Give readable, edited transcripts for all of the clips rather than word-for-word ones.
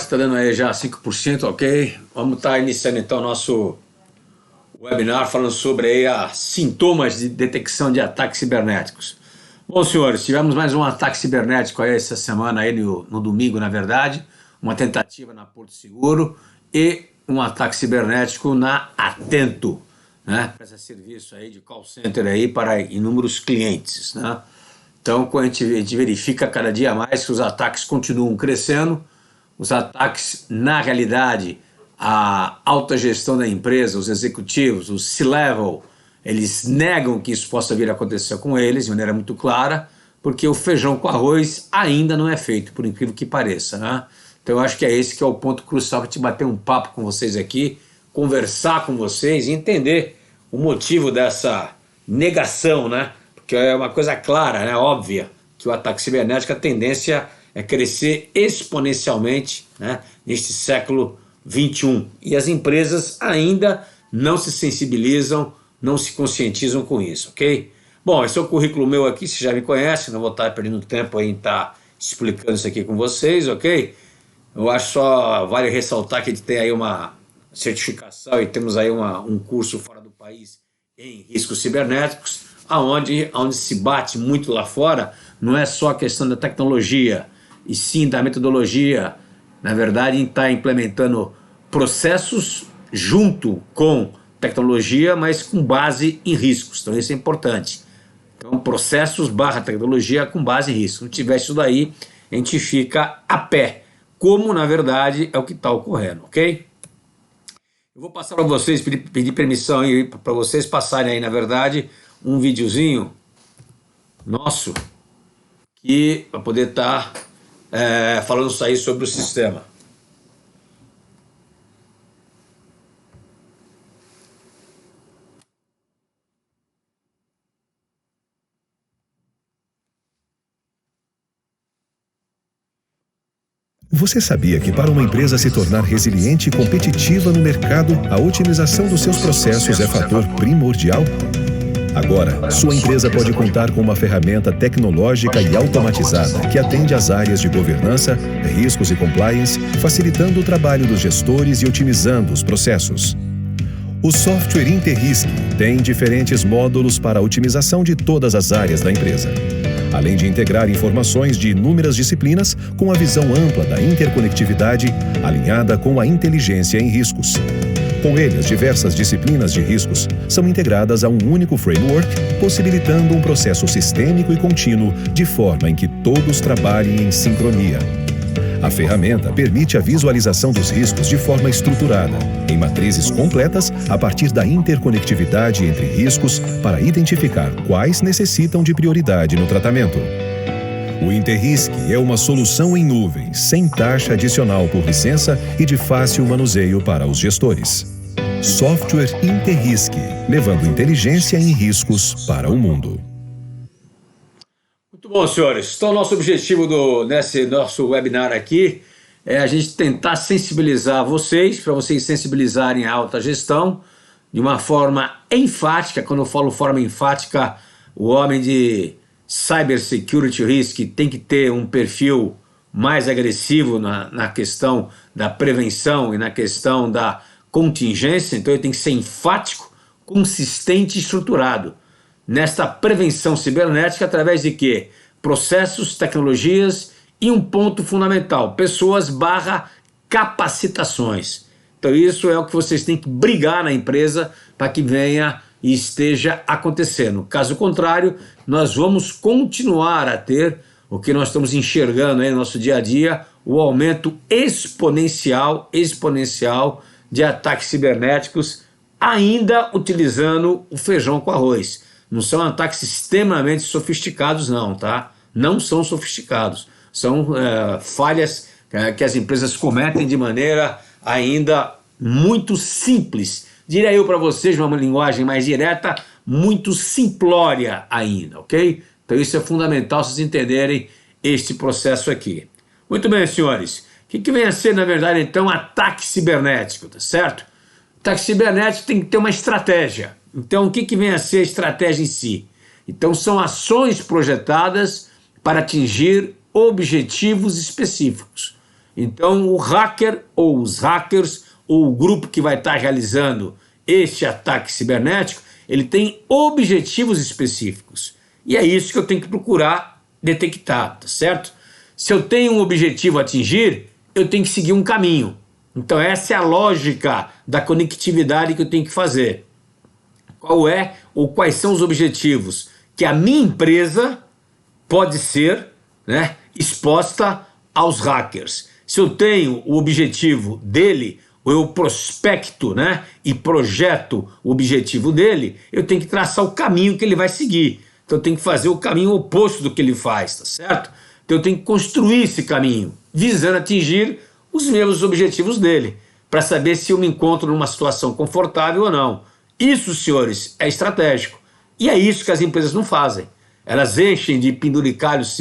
está dando aí já 5%, ok? Vamos estar iniciando então o nosso webinar falando sobre aí sintomas de detecção de ataques cibernéticos. Bom, senhores, tivemos mais um ataque cibernético aí essa semana, aí no domingo, na verdade, uma tentativa na Porto Seguro e um ataque cibernético na Atento, né? Presta serviço aí de call center aí para inúmeros clientes, né? Então, a gente verifica cada dia mais que os ataques continuam crescendo. Os ataques, na realidade, a alta gestão da empresa, os executivos, o C-Level, eles negam que isso possa vir a acontecer com eles de maneira muito clara, porque o feijão com arroz ainda não é feito, por incrível que pareça, né? Então eu acho que é esse que é o ponto crucial para te bater um papo com vocês aqui, conversar com vocês e entender o motivo dessa negação, né? Porque é uma coisa clara, né? Óbvia, que o ataque cibernético, a tendência é crescer exponencialmente, né? Neste século XXI. E as empresas ainda não se sensibilizam, não se conscientizam com isso, ok? Bom, esse é o currículo meu aqui, você já me conhece, não vou estar perdendo tempo aí em estar explicando isso aqui com vocês, ok? Eu acho só vale ressaltar que a gente tem aí uma certificação e temos aí um curso fora do país em riscos cibernéticos, onde se bate muito lá fora, não é só a questão da tecnologia, e sim da metodologia, na verdade, em estar implementando processos junto com tecnologia, mas com base em riscos. Então isso é importante. Então processos / tecnologia com base em riscos. Se não tiver isso daí, a gente fica a pé, como na verdade é o que está ocorrendo, ok? Eu vou passar para vocês, pedir permissão aí para vocês passarem aí, na verdade, um videozinho nosso que para poder estar falando isso aí sobre o sistema. Você sabia que para uma empresa se tornar resiliente e competitiva no mercado, a otimização dos seus processos é fator primordial? Agora, sua empresa pode contar com uma ferramenta tecnológica e automatizada que atende às áreas de governança, riscos e compliance, facilitando o trabalho dos gestores e otimizando os processos. O software Interrisk tem diferentes módulos para a otimização de todas as áreas da empresa, além de integrar informações de inúmeras disciplinas com a visão ampla da interconectividade alinhada com a inteligência em riscos. Com ele, as diversas disciplinas de riscos são integradas a um único framework, possibilitando um processo sistêmico e contínuo, de forma em que todos trabalhem em sincronia. A ferramenta permite a visualização dos riscos de forma estruturada, em matrizes completas a partir da interconectividade entre riscos para identificar quais necessitam de prioridade no tratamento. O Interrisk é uma solução em nuvem, sem taxa adicional por licença e de fácil manuseio para os gestores. Software Interrisk, levando inteligência em riscos para o mundo. Muito bom, senhores. Então, nosso objetivo nesse nosso webinar aqui é a gente tentar sensibilizar vocês, para vocês sensibilizarem a alta gestão de uma forma enfática. Quando eu falo forma enfática, o homem de Cyber Security Risk tem que ter um perfil mais agressivo na questão da prevenção e na questão da contingência. Então ele tem que ser enfático, consistente e estruturado nesta prevenção cibernética através de quê? Processos, tecnologias e um ponto fundamental, pessoas / capacitações. Então isso é o que vocês têm que brigar na empresa para que venha e esteja acontecendo. Caso contrário, nós vamos continuar a ter o que nós estamos enxergando aí no nosso dia a dia, o aumento exponencial de ataques cibernéticos, ainda utilizando o feijão com arroz. Não são ataques extremamente sofisticados não, tá? Não são sofisticados. São falhas que as empresas cometem de maneira ainda muito simples. Diria eu para vocês, uma linguagem mais direta, muito simplória ainda, ok? Então isso é fundamental vocês entenderem este processo aqui. Muito bem, senhores. O que vem a ser, na verdade, então, ataque cibernético, tá certo? Ataque cibernético tem que ter uma estratégia. Então, o que vem a ser a estratégia em si? Então, são ações projetadas para atingir objetivos específicos. Então o hacker ou os hackers ou o grupo que vai estar realizando este ataque cibernético, ele tem objetivos específicos. E é isso que eu tenho que procurar detectar, tá certo? Se eu tenho um objetivo a atingir, eu tenho que seguir um caminho. Então essa é a lógica da conectividade que eu tenho que fazer. Qual é ou quais são os objetivos que a minha empresa pode ser, né, exposta aos hackers? Se eu tenho o objetivo dele, ou eu prospecto, né, e projeto o objetivo dele, eu tenho que traçar o caminho que ele vai seguir. Então eu tenho que fazer o caminho oposto do que ele faz, tá certo? Então eu tenho que construir esse caminho, visando atingir os mesmos objetivos dele, para saber se eu me encontro numa situação confortável ou não. Isso, senhores, é estratégico. E é isso que as empresas não fazem. Elas enchem de penduricalhos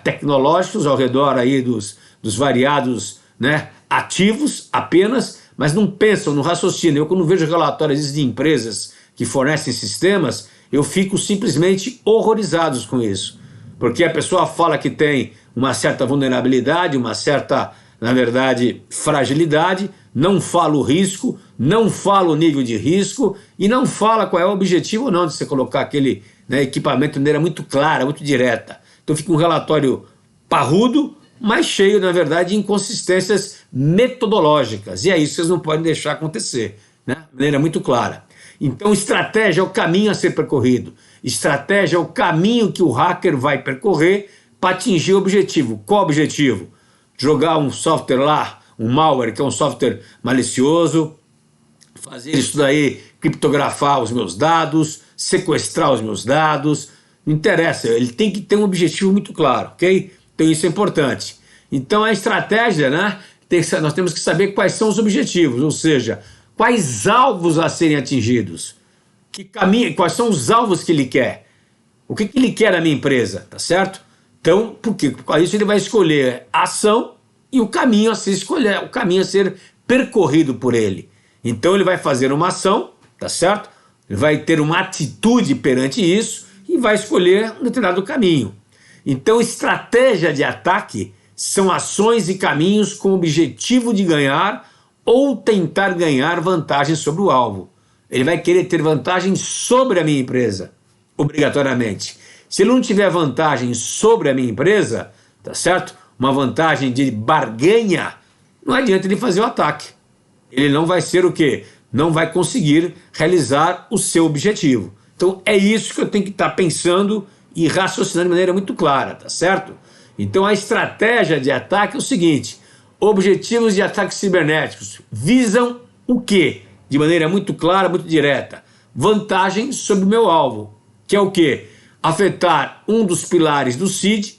tecnológicos ao redor aí dos variados, né, ativos apenas, mas não pensam, não raciocinam. Eu, quando vejo relatórios de empresas que fornecem sistemas, eu fico simplesmente horrorizado com isso. Porque a pessoa fala que tem uma certa vulnerabilidade, uma certa, na verdade, fragilidade, não fala o risco, não fala o nível de risco e não fala qual é o objetivo ou não de você colocar aquele, né, equipamento de maneira muito clara, muito direta. Então fica um relatório parrudo, mas cheio, na verdade, de inconsistências metodológicas. E é isso que vocês não podem deixar acontecer, né? De maneira muito clara. Então, estratégia é o caminho a ser percorrido. Estratégia é o caminho que o hacker vai percorrer para atingir o objetivo. Qual o objetivo? Jogar um software lá, um malware, que é um software malicioso, fazer isso daí, criptografar os meus dados, sequestrar os meus dados. Não interessa, ele tem que ter um objetivo muito claro, ok? Então isso é importante. Então a estratégia, né, nós temos que saber quais são os objetivos, ou seja, quais alvos a serem atingidos, quais são os alvos que ele quer, o que ele quer da minha empresa, tá certo? Então, porque com isso ele vai escolher a ação e o caminho a ser escolher, o caminho a ser percorrido por ele. Então ele vai fazer uma ação, tá certo? Ele vai ter uma atitude perante isso e vai escolher um determinado caminho. Então, estratégia de ataque são ações e caminhos com o objetivo de ganhar ou tentar ganhar vantagem sobre o alvo. Ele vai querer ter vantagem sobre a minha empresa, obrigatoriamente. Se ele não tiver vantagem sobre a minha empresa, tá certo? Uma vantagem de barganha, não adianta ele fazer o ataque. Ele não vai ser o quê? Não vai conseguir realizar o seu objetivo. Então é isso que eu tenho que estar pensando e raciocinando de maneira muito clara, tá certo? Então a estratégia de ataque é o seguinte: objetivos de ataques cibernéticos visam o quê? De maneira muito clara, muito direta. Vantagem sobre o meu alvo, que é o quê? Afetar um dos pilares do CID,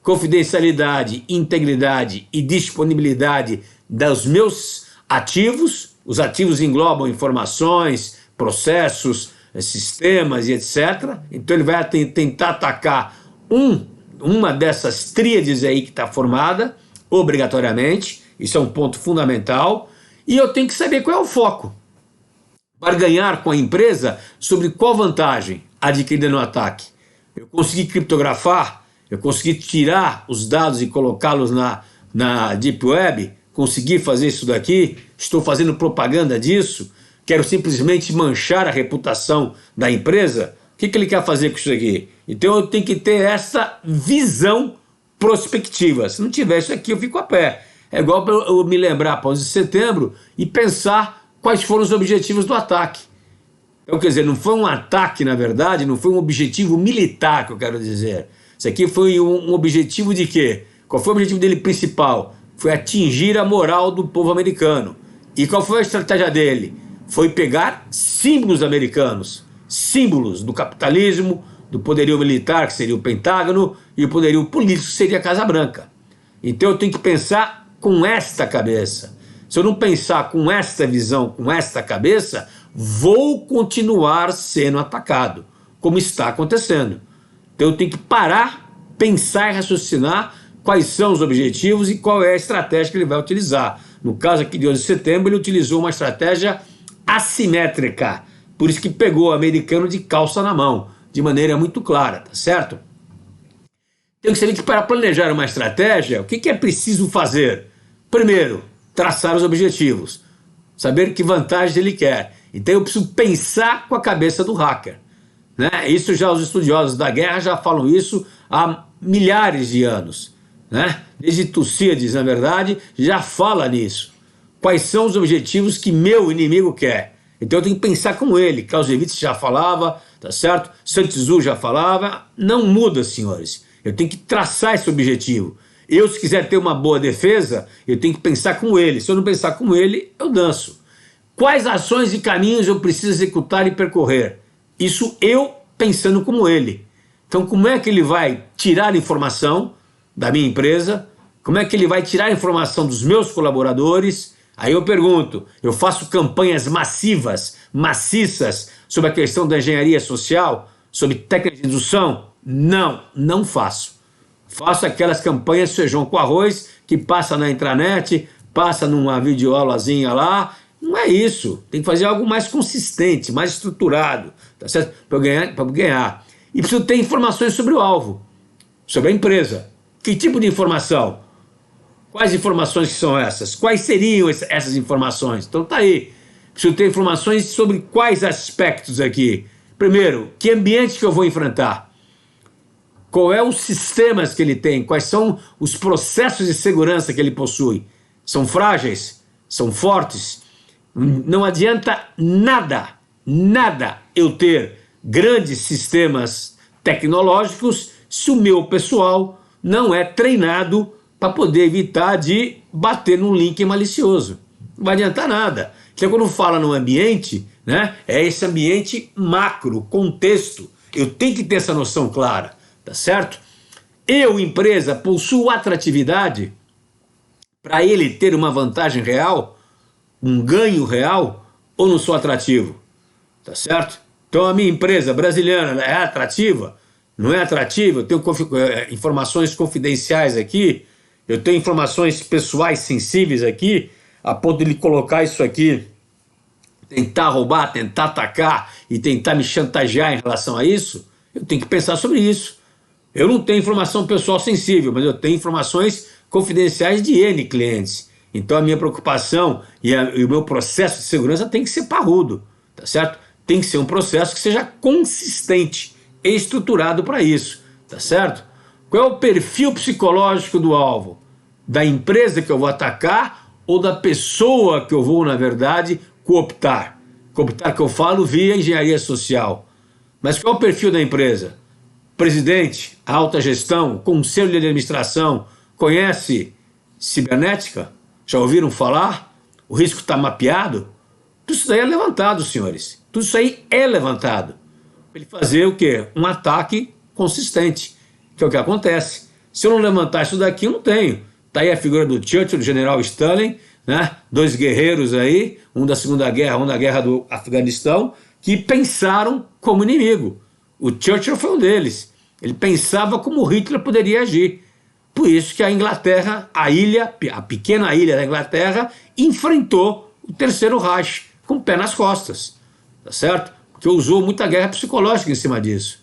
confidencialidade, integridade e disponibilidade dos meus ativos. Os ativos englobam informações, processos, sistemas e etc. Então ele vai tentar atacar uma dessas tríades aí que está formada, obrigatoriamente. Isso é um ponto fundamental. E eu tenho que saber qual é o foco. Barganhar com a empresa sobre qual vantagem adquirida no ataque. Eu consegui criptografar, eu consegui tirar os dados e colocá-los na Deep Web, consegui fazer isso daqui, estou fazendo propaganda disso, quero simplesmente manchar a reputação da empresa. O que ele quer fazer com isso aqui? Então eu tenho que ter essa visão prospectiva. Se não tiver isso aqui, eu fico a pé. É igual para eu me lembrar para 11 de setembro e pensar quais foram os objetivos do ataque. Então, quer dizer, não foi um ataque, na verdade, não foi um objetivo militar, que eu quero dizer. Isso aqui foi um objetivo de quê? Qual foi o objetivo dele principal? Foi atingir a moral do povo americano. E qual foi a estratégia dele? Foi pegar símbolos americanos, símbolos do capitalismo, do poderio militar, que seria o Pentágono, e o poderio político, que seria a Casa Branca. Então eu tenho que pensar com esta cabeça. Se eu não pensar com esta visão, com esta cabeça, vou continuar sendo atacado, como está acontecendo. Então eu tenho que parar, pensar e raciocinar quais são os objetivos e qual é a estratégia que ele vai utilizar. No caso aqui de 11 de setembro, ele utilizou uma estratégia assimétrica, por isso que pegou o americano de calça na mão, de maneira muito clara, tá certo? Tem que saber que para planejar uma estratégia, o que é preciso fazer? Primeiro, traçar os objetivos, saber que vantagens ele quer. Então eu preciso pensar com a cabeça do hacker, né? Isso já os estudiosos da guerra já falam isso há milhares de anos, né? Desde Tucídides, na verdade, já fala nisso. Quais são os objetivos que meu inimigo quer? Então eu tenho que pensar com ele. Clausewitz já falava, tá certo? Sun Tzu já falava. Não muda, senhores. Eu tenho que traçar esse objetivo. Eu, se quiser ter uma boa defesa, eu tenho que pensar com ele. Se eu não pensar com ele, eu danço. Quais ações e caminhos eu preciso executar e percorrer? Isso eu pensando como ele. Então, como é que ele vai tirar informação da minha empresa? Como é que ele vai tirar informação dos meus colaboradores? Aí eu pergunto, eu faço campanhas massivas, maciças, sobre a questão da engenharia social, sobre técnica de indução? Não, não faço. Faço aquelas campanhas feijão com arroz, que passa na intranet, passa numa videoaulazinha lá. Não é isso. Tem que fazer algo mais consistente, mais estruturado, tá certo? Para ganhar. E preciso ter informações sobre o alvo, sobre a empresa. Que tipo de informação? Quais informações que são essas? Quais seriam essas informações? Então tá aí. Preciso ter informações sobre quais aspectos aqui. Primeiro, que ambiente que eu vou enfrentar? Qual é os sistemas que ele tem? Quais são os processos de segurança que ele possui? São frágeis? São fortes? Não adianta nada eu ter grandes sistemas tecnológicos se o meu pessoal não é treinado para poder evitar de bater num link malicioso. Não vai adiantar nada. Então, quando fala no ambiente, né, é esse ambiente macro, contexto. Eu tenho que ter essa noção clara, tá certo? Eu, empresa, possuo atratividade para ele ter uma vantagem real, um ganho real, ou não sou atrativo? Tá certo? Então a minha empresa brasileira é atrativa? Não é atrativa? Eu tenho informações confidenciais aqui, eu tenho informações pessoais sensíveis aqui, a ponto de ele colocar isso aqui, tentar roubar, tentar atacar e tentar me chantagear em relação a isso. Eu tenho que pensar sobre isso. Eu não tenho informação pessoal sensível, mas eu tenho informações confidenciais de N clientes. Então a minha preocupação e o meu processo de segurança tem que ser parrudo, tá certo? Tem que ser um processo que seja consistente e estruturado para isso, tá certo? Qual é o perfil psicológico do alvo? Da empresa que eu vou atacar ou da pessoa que eu vou, na verdade, cooptar? Cooptar que eu falo via engenharia social. Mas qual é o perfil da empresa? Presidente, alta gestão, conselho de administração, conhece cibernética? Já ouviram falar? O risco está mapeado? Tudo isso daí é levantado, senhores. Tudo isso aí é levantado. Para ele fazer o quê? Um ataque consistente, que é o que acontece. Se eu não levantar isso daqui, eu não tenho. Está aí a figura do Churchill, do general Stanley, né? Dois guerreiros aí, um da Segunda Guerra, um da Guerra do Afeganistão, que pensaram como inimigo. O Churchill foi um deles. Ele pensava como Hitler poderia agir. Por isso que a Inglaterra, a pequena ilha da Inglaterra, enfrentou o Terceiro Reich com o pé nas costas, tá certo? Porque usou muita guerra psicológica em cima disso.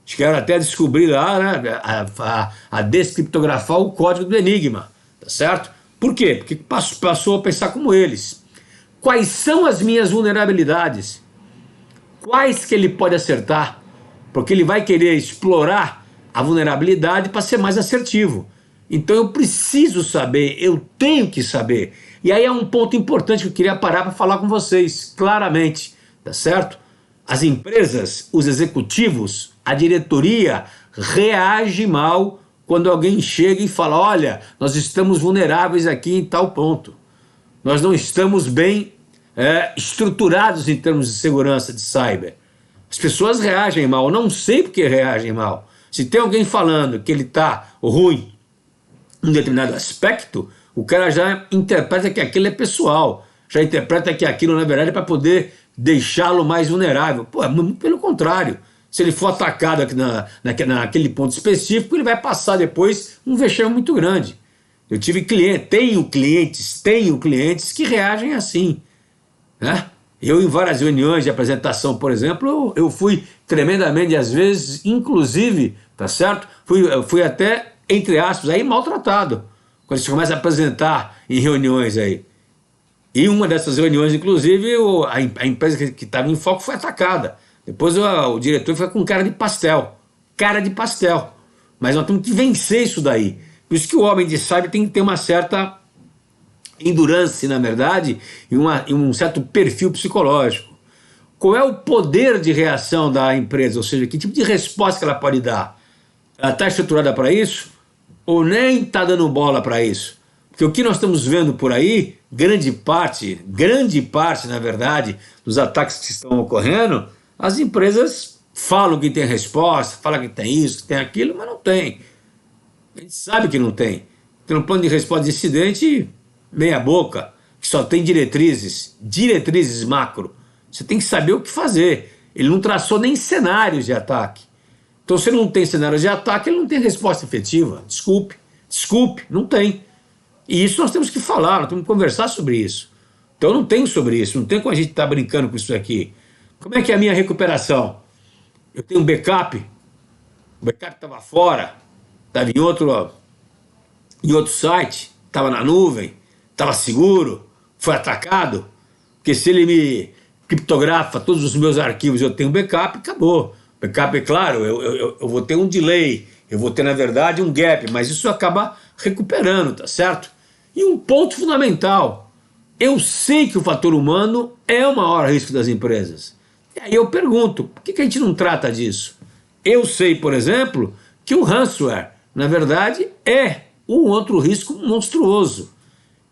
Acho que era até descobrir lá, né, a descriptografar o código do Enigma, tá certo? Por quê? Porque passou a pensar como eles. Quais são as minhas vulnerabilidades? Quais que ele pode acertar? Porque ele vai querer explorar a vulnerabilidade para ser mais assertivo. Então eu preciso saber, eu tenho que saber. E aí é um ponto importante que eu queria parar para falar com vocês, claramente, tá certo? As empresas, os executivos, a diretoria reage mal quando alguém chega e fala, olha, nós estamos vulneráveis aqui em tal ponto. Nós não estamos bem estruturados em termos de segurança de cyber. As pessoas reagem mal, eu não sei por que reagem mal. Se tem alguém falando que ele está ruim em um determinado aspecto, o cara já interpreta que aquilo é pessoal, já interpreta que aquilo, na verdade, é para poder deixá-lo mais vulnerável. Pô, é muito pelo contrário. Se ele for atacado aqui naquele ponto específico, ele vai passar depois um vexame muito grande. Eu tenho clientes que reagem assim, né? Eu, em várias reuniões de apresentação, por exemplo, eu fui tremendamente, às vezes, inclusive, tá certo? Fui até, entre aspas, aí maltratado. quando você começa a apresentar em reuniões aí. E uma dessas reuniões, inclusive, a empresa que estava em foco foi atacada. Depois o diretor foi com cara de pastel. Cara de pastel. Mas nós temos que vencer isso daí. Por isso que o homem de cyber tem que ter uma certa endurance, na verdade, e um certo perfil psicológico. Qual é o poder de reação da empresa? Ou seja, que tipo de resposta que ela pode dar? Ela está estruturada para isso? Ou nem está dando bola para isso? Porque o que nós estamos vendo por aí, grande parte, na verdade, dos ataques que estão ocorrendo, as empresas falam que tem resposta, falam que tem isso, que tem aquilo, mas não tem. A gente sabe que não tem. Tem um plano de resposta de incidente meia boca, que só tem diretrizes macro. Você tem que saber o que fazer. Ele não traçou nem cenários de ataque. Então, se ele não tem cenários de ataque, ele não tem resposta efetiva. Desculpe, não tem. E isso nós temos que falar, nós temos que conversar sobre isso. Então, eu não tenho sobre isso, não tem como a gente estar brincando com isso aqui. Como é que é a minha recuperação? Eu tenho um backup, o backup estava fora, estava em outro site, estava na nuvem, estava seguro, foi atacado, porque se ele me criptografa todos os meus arquivos, eu tenho backup, acabou. Backup, é claro, eu vou ter um delay, eu vou ter, na verdade, um gap, mas isso acaba recuperando, tá certo? E um ponto fundamental, eu sei que o fator humano é o maior risco das empresas. E aí eu pergunto, por que a gente não trata disso? Eu sei, por exemplo, que o ransomware, na verdade, é um outro risco monstruoso.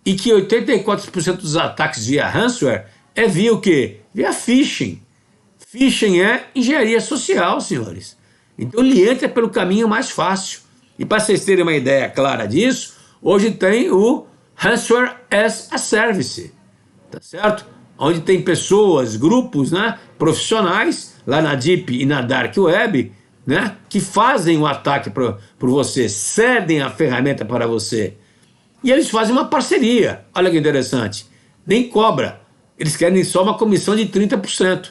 E que 84% dos ataques via ransomware é via o quê? Via phishing. Phishing é engenharia social, senhores. Então ele entra pelo caminho mais fácil. E para vocês terem uma ideia clara disso, hoje tem o Ransomware as a Service, tá certo? Onde tem pessoas, grupos, né, profissionais, lá na Deep e na Dark Web, né, que fazem o ataque por você, cedem a ferramenta para você. E eles fazem uma parceria, olha que interessante, nem cobra, eles querem só uma comissão de 30%,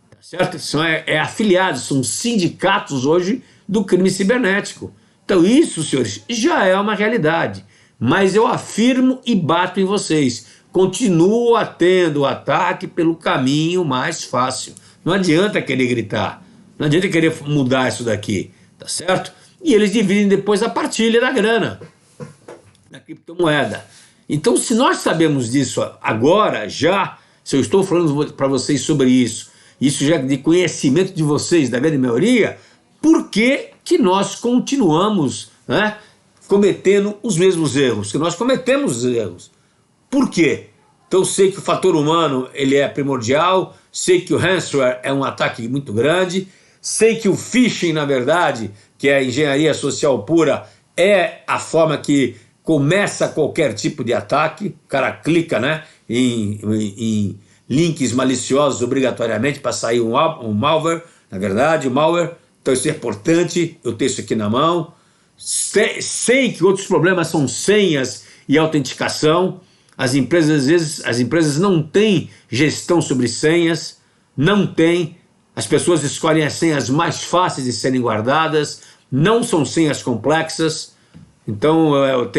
tá certo? São afiliados, são sindicatos hoje do crime cibernético. Então isso, senhores, já é uma realidade, mas eu afirmo e bato em vocês, continua tendo o ataque pelo caminho mais fácil. Não adianta querer gritar, não adianta querer mudar isso daqui, tá certo? E eles dividem depois a partilha da grana, da criptomoeda. Então, se nós sabemos disso agora, se eu estou falando para vocês sobre isso já é de conhecimento de vocês, da grande maioria, por que nós continuamos, né, cometendo os mesmos erros? Que nós cometemos os erros. Por quê? Então, eu sei que o fator humano ele é primordial, sei que o ransomware é um ataque muito grande, sei que o phishing, na verdade, que é a engenharia social pura, é a forma que começa qualquer tipo de ataque. O cara clica, né, em links maliciosos obrigatoriamente para sair um malware, na verdade, o malware. Então isso é importante, eu tenho isso aqui na mão. Sei que outros problemas são senhas e autenticação. Às vezes, as empresas não têm gestão sobre senhas, não tem. As pessoas escolhem as senhas mais fáceis de serem guardadas, não são senhas complexas. Então,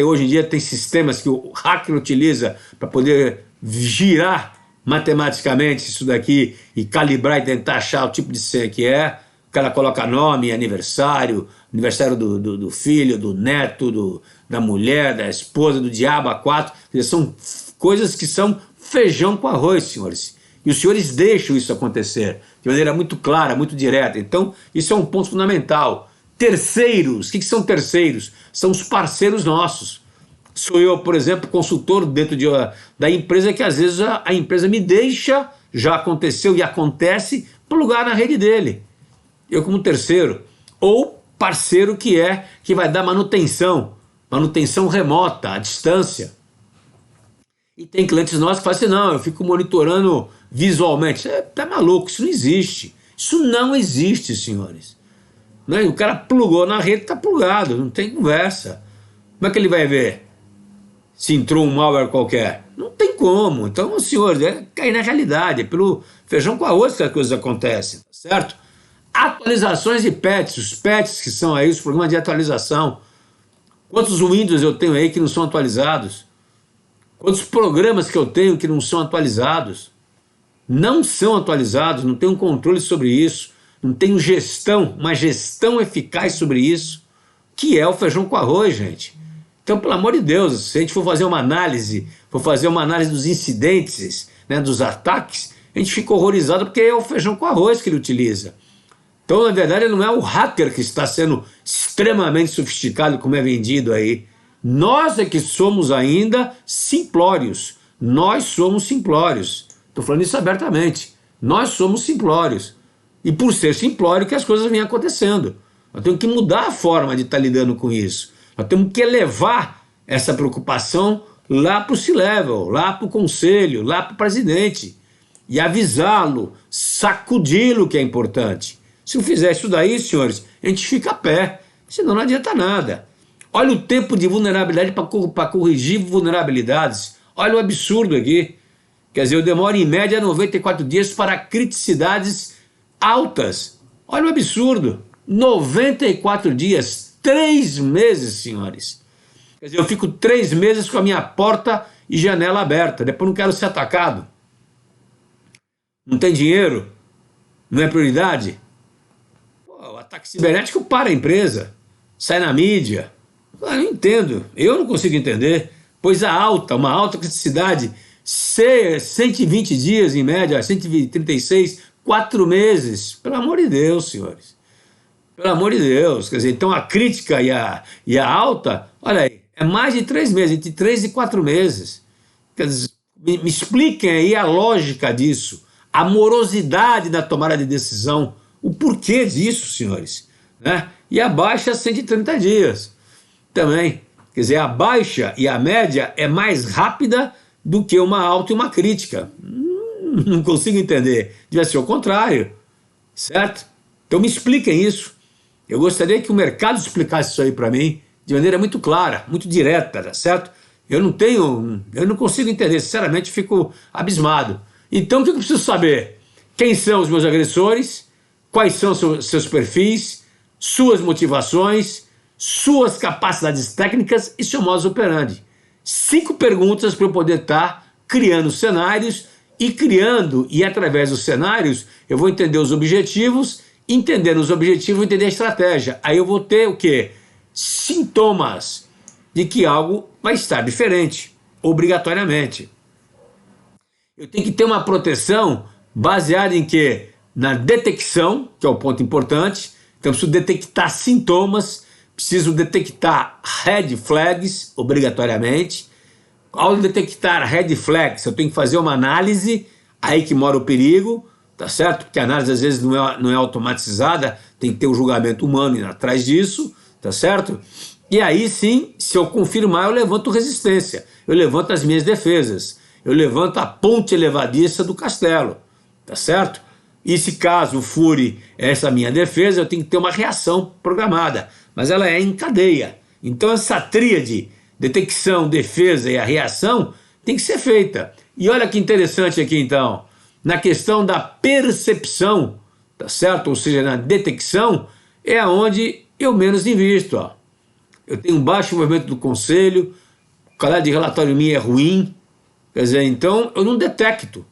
hoje em dia tem sistemas que o hacker utiliza para poder girar matematicamente isso daqui e calibrar e tentar achar o tipo de senha que é. O cara coloca nome, aniversário do filho, do neto, da mulher, da esposa, do diabo a quatro. São coisas que são feijão com arroz, senhores. E os senhores deixam isso acontecer de maneira muito clara, muito direta. Então, isso é um ponto fundamental. Terceiros, o que são terceiros? São os parceiros nossos. Sou eu, por exemplo, consultor dentro da empresa que às vezes a empresa me deixa, já aconteceu e acontece, plugar na rede dele. Eu como terceiro. Ou parceiro que vai dar manutenção remota, à distância. E tem clientes nossos que falam assim, não, eu fico monitorando visualmente. Tá maluco, isso não existe. Isso não existe, senhores. Né? O cara plugou na rede, tá plugado, não tem conversa. Como é que ele vai ver se entrou um malware qualquer? Não tem como. Então, senhores, cair na realidade, é pelo feijão com arroz que as coisas acontecem, tá certo? Atualizações de patches, os patches que são aí os programas de atualização. Quantos Windows eu tenho aí que não são atualizados? Quantos programas que eu tenho que não são atualizados? Não são atualizados, não tenho controle sobre isso, não tenho gestão, uma gestão eficaz sobre isso, que é o feijão com arroz, gente. Então, pelo amor de Deus, se a gente for fazer uma análise dos incidentes, né, dos ataques, a gente fica horrorizado porque é o feijão com arroz que ele utiliza. Então, na verdade, não é o hacker que está sendo extremamente sofisticado como é vendido aí. Nós é que somos ainda simplórios. Nós somos simplórios. Estou falando isso abertamente. Nós somos simplórios. E por ser simplório que as coisas vêm acontecendo. Nós temos que mudar a forma de estar lidando com isso. Nós temos que elevar essa preocupação lá para o C-Level, lá para o conselho, lá para o presidente. E avisá-lo, sacudi-lo, que é importante. Se não fizer isso daí, senhores, a gente fica a pé. Senão não adianta nada. Olha o tempo de vulnerabilidade para corrigir vulnerabilidades. Olha o absurdo aqui. Quer dizer, eu demoro em média 94 dias para criticidades altas. Olha o absurdo. 94 dias, 3 meses, senhores. Quer dizer, eu fico 3 meses com a minha porta e janela aberta. Depois não quero ser atacado. Não tem dinheiro? Não é prioridade? Pô, o ataque cibernético para a empresa. Sai na mídia. Eu não entendo. Eu não consigo entender. Pois uma alta criticidade, 120 dias em média, 136, 4 meses. Pelo amor de Deus, senhores. Pelo amor de Deus. Quer dizer, então a crítica e a alta, olha aí, é mais de 3 meses, entre 3 e 4 meses. Quer dizer, me expliquem aí a lógica disso, a morosidade da tomada de decisão, o porquê disso, senhores. Né? E a baixa, 130 dias também. Quer dizer, a baixa e a média é mais rápida do que uma alta e uma crítica. Não consigo entender. Devia ser o contrário, certo? Então me expliquem isso. Eu gostaria que o mercado explicasse isso aí para mim de maneira muito clara, muito direta, tá certo? Eu não consigo entender, sinceramente fico abismado. Então o que eu preciso saber? Quem são os meus agressores? Quais são seus perfis? Suas motivações? Suas capacidades técnicas e seu modus operandi. 5 perguntas para eu poder estar criando cenários e através dos cenários eu vou entender os objetivos, entendendo os objetivos, entender a estratégia. Aí eu vou ter o quê? Sintomas de que algo vai estar diferente, obrigatoriamente. Eu tenho que ter uma proteção baseada em quê? Na detecção, que é o ponto importante. Então eu preciso detectar sintomas, preciso detectar red flags, obrigatoriamente. Ao detectar red flags, eu tenho que fazer uma análise, aí que mora o perigo, tá certo? Porque a análise às vezes não é automatizada, tem que ter um julgamento humano indo atrás disso, tá certo? E aí sim, se eu confirmar, eu levanto resistência, eu levanto as minhas defesas, eu levanto a ponte levadiça do castelo, tá certo? E se caso fure essa minha defesa, eu tenho que ter uma reação programada, mas ela é em cadeia. Então essa tríade, detecção, defesa e a reação, tem que ser feita. E olha que interessante aqui então, na questão da percepção, tá certo? Ou seja, na detecção, é onde eu menos invisto, ó. Eu tenho um baixo envolvimento do conselho, a qualidade de relatório minha é ruim, quer dizer, então eu não detecto,